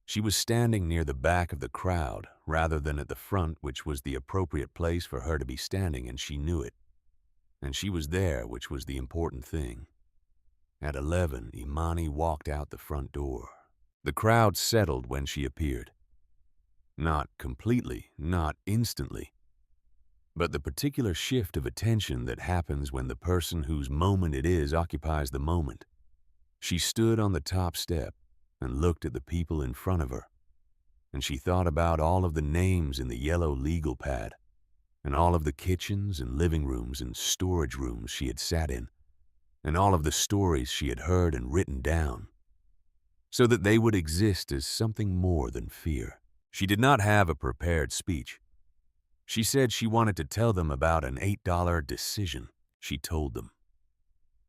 She was standing near the back of the crowd rather than at the front, which was the appropriate place for her to be standing, and she knew it. And she was there, which was the important thing. At 11, Imani walked out the front door. The crowd settled when she appeared. Not completely, not instantly, but the particular shift of attention that happens when the person whose moment it is occupies the moment. She stood on the top step and looked at the people in front of her, and she thought about all of the names in the yellow legal pad, and all of the kitchens and living rooms and storage rooms she had sat in, and all of the stories she had heard and written down, so that they would exist as something more than fear. She did not have a prepared speech. She said she wanted to tell them about an $8 decision. She told them.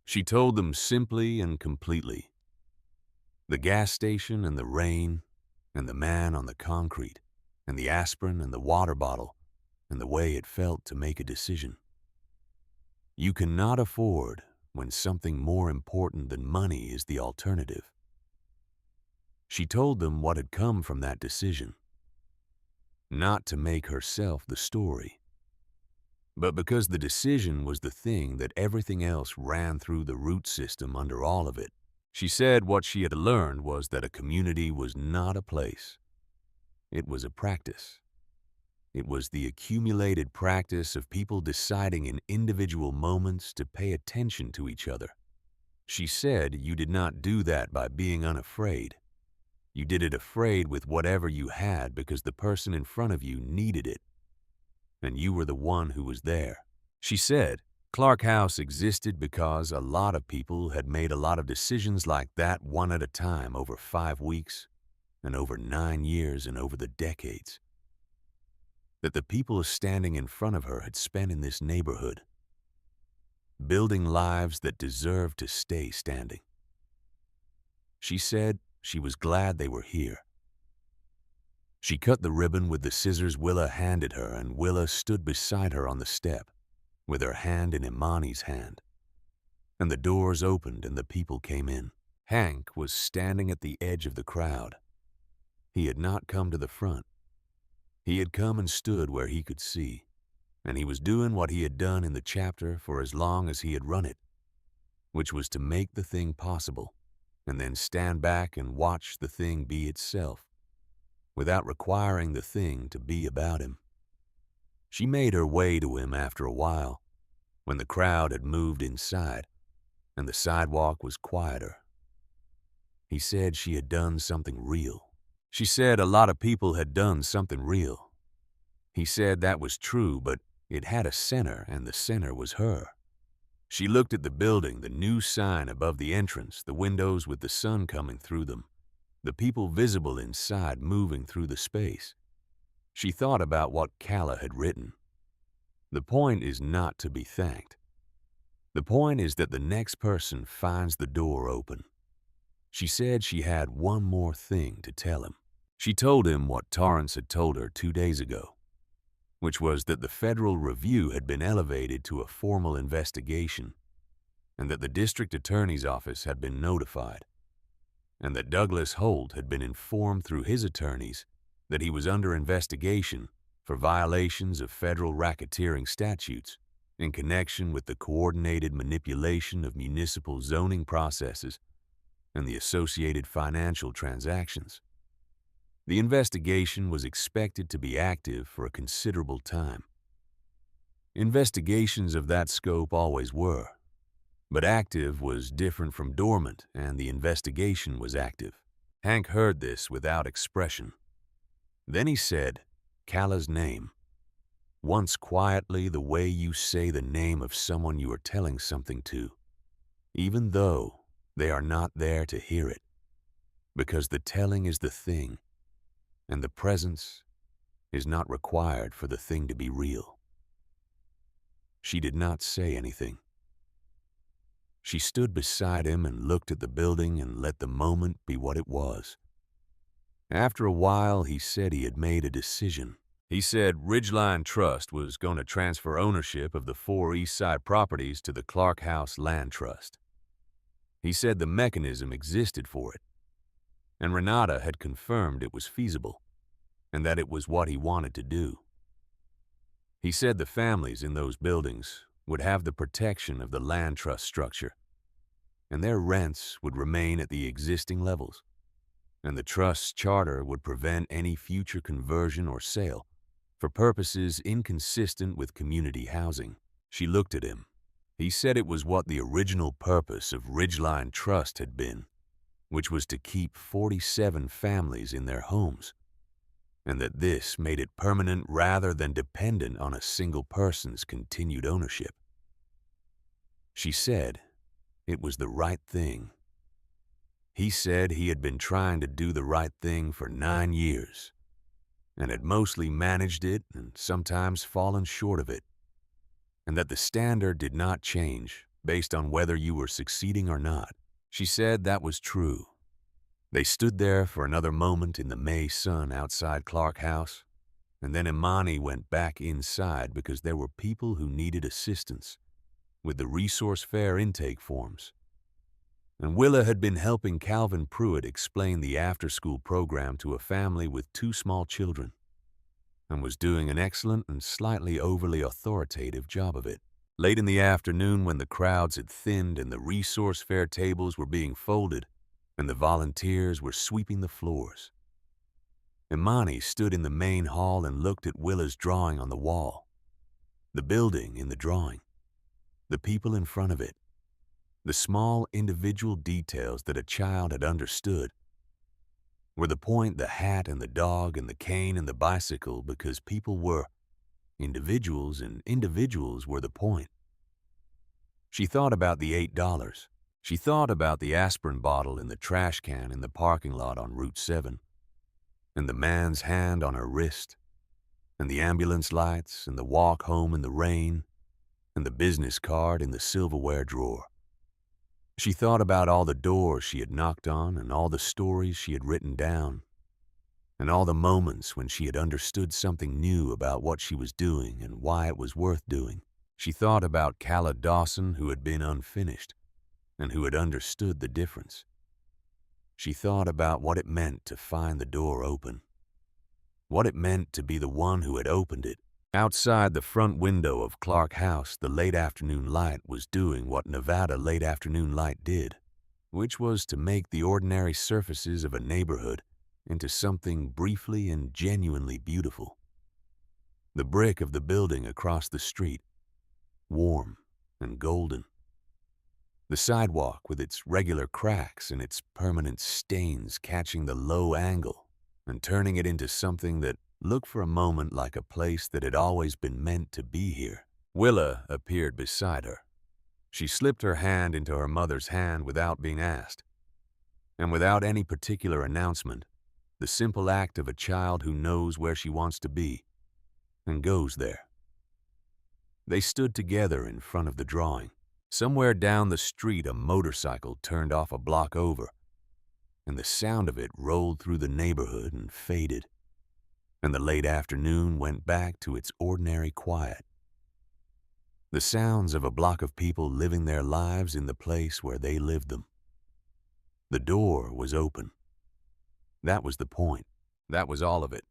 She told them simply and completely. The gas station and the rain, and the man on the concrete, and the aspirin and the water bottle, and the way it felt to make a decision. You cannot afford when something more important than money is the alternative. She told them what had come from that decision. Not to make herself the story, but because the decision was the thing that everything else ran through the root system under all of it. She said what she had learned was that a community was not a place. It was a practice. It was the accumulated practice of people deciding in individual moments to pay attention to each other. She said you did not do that by being unafraid. You did it afraid with whatever you had because the person in front of you needed it, and you were the one who was there. She said Clark House existed because a lot of people had made a lot of decisions like that one at a time over 5 weeks and over 9 years and over the decades. That the people standing in front of her had spent in this neighborhood, building lives that deserved to stay standing. She said she was glad they were here. She cut the ribbon with the scissors Willa handed her, and Willa stood beside her on the step, with her hand in Imani's hand. And the doors opened and the people came in. Hank was standing at the edge of the crowd. He had not come to the front. He had come and stood where he could see, and he was doing what he had done in the chapter for as long as he had run it, which was to make the thing possible, and then stand back and watch the thing be itself, without requiring the thing to be about him. She made her way to him after a while, when the crowd had moved inside, and the sidewalk was quieter. He said she had done something real. She said a lot of people had done something real. He said that was true, but it had a center, and the center was her. She looked at the building, the new sign above the entrance, the windows with the sun coming through them, the people visible inside moving through the space. She thought about what Calla had written. The point is not to be thanked. The point is that the next person finds the door open. She said she had one more thing to tell him. She told him what Torrance had told her 2 days ago, which was that the Federal Review had been elevated to a formal investigation, and that the district attorney's office had been notified, and that Douglas Holt had been informed through his attorneys that he was under investigation for violations of federal racketeering statutes in connection with the coordinated manipulation of municipal zoning processes and the associated financial transactions. The investigation was expected to be active for a considerable time. Investigations of that scope always were, but active was different from dormant, and the investigation was active. Hank heard this without expression. Then he said Calla's name, once quietly the way you say the name of someone you are telling something to, even though they are not there to hear it, because the telling is the thing, and the presence is not required for the thing to be real. She did not say anything. She stood beside him and looked at the building and let the moment be what it was. After a while, he said he had made a decision. He said Ridgeline Trust was going to transfer ownership of the 4 East Side properties to the Clark House Land Trust. He said the mechanism existed for it, and Renata had confirmed it was feasible, and that it was what he wanted to do. He said the families in those buildings would have the protection of the land trust structure, and their rents would remain at the existing levels, and the trust's charter would prevent any future conversion or sale for purposes inconsistent with community housing. She looked at him. He said it was what the original purpose of Ridgeline Trust had been, which was to keep 47 families in their homes, and that this made it permanent rather than dependent on a single person's continued ownership. She said it was the right thing. He said he had been trying to do the right thing for 9 years, and had mostly managed it and sometimes fallen short of it, and that the standard did not change based on whether you were succeeding or not. She said that was true. They stood there for another moment in the May sun outside Clark House, and then Imani went back inside because there were people who needed assistance with the resource fair intake forms. And Willa had been helping Calvin Pruitt explain the after-school program to a family with 2 small children, and was doing an excellent and slightly overly authoritative job of it. Late in the afternoon, when the crowds had thinned and the resource fair tables were being folded and the volunteers were sweeping the floors, Imani stood in the main hall and looked at Willa's drawing on the wall, the building in the drawing, the people in front of it, the small individual details that a child had understood. Were the point the hat and the dog and the cane and the bicycle, because people were individuals and individuals were the point. She thought about the $8. She thought about the aspirin bottle in the trash can in the parking lot on Route 7, and the man's hand on her wrist, and the ambulance lights, and the walk home in the rain, and the business card in the silverware drawer. She thought about all the doors she had knocked on and all the stories she had written down, and all the moments when she had understood something new about what she was doing and why it was worth doing. She thought about Calla Dawson, who had been unfinished and who had understood the difference. She thought about what it meant to find the door open, what it meant to be the one who had opened it. Outside the front window of Clark House, the late afternoon light was doing what Nevada late afternoon light did, which was to make the ordinary surfaces of a neighborhood into something briefly and genuinely beautiful. The brick of the building across the street, warm and golden. The sidewalk with its regular cracks and its permanent stains catching the low angle and turning it into something that looked for a moment like a place that had always been meant to be here. Willa appeared beside her. She slipped her hand into her mother's hand without being asked, and without any particular announcement, the simple act of a child who knows where she wants to be and goes there. They stood together in front of the drawing. Somewhere down the street, a motorcycle turned off a block over, and the sound of it rolled through the neighborhood and faded, and the late afternoon went back to its ordinary quiet. The sounds of a block of people living their lives in the place where they lived them. The door was open. That was the point. That was all of it.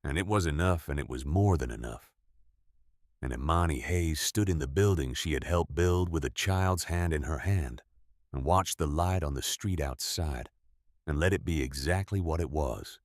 And it was enough, and it was more than enough. And Imani Hayes stood in the building she had helped build with a child's hand in her hand and watched the light on the street outside and let it be exactly what it was.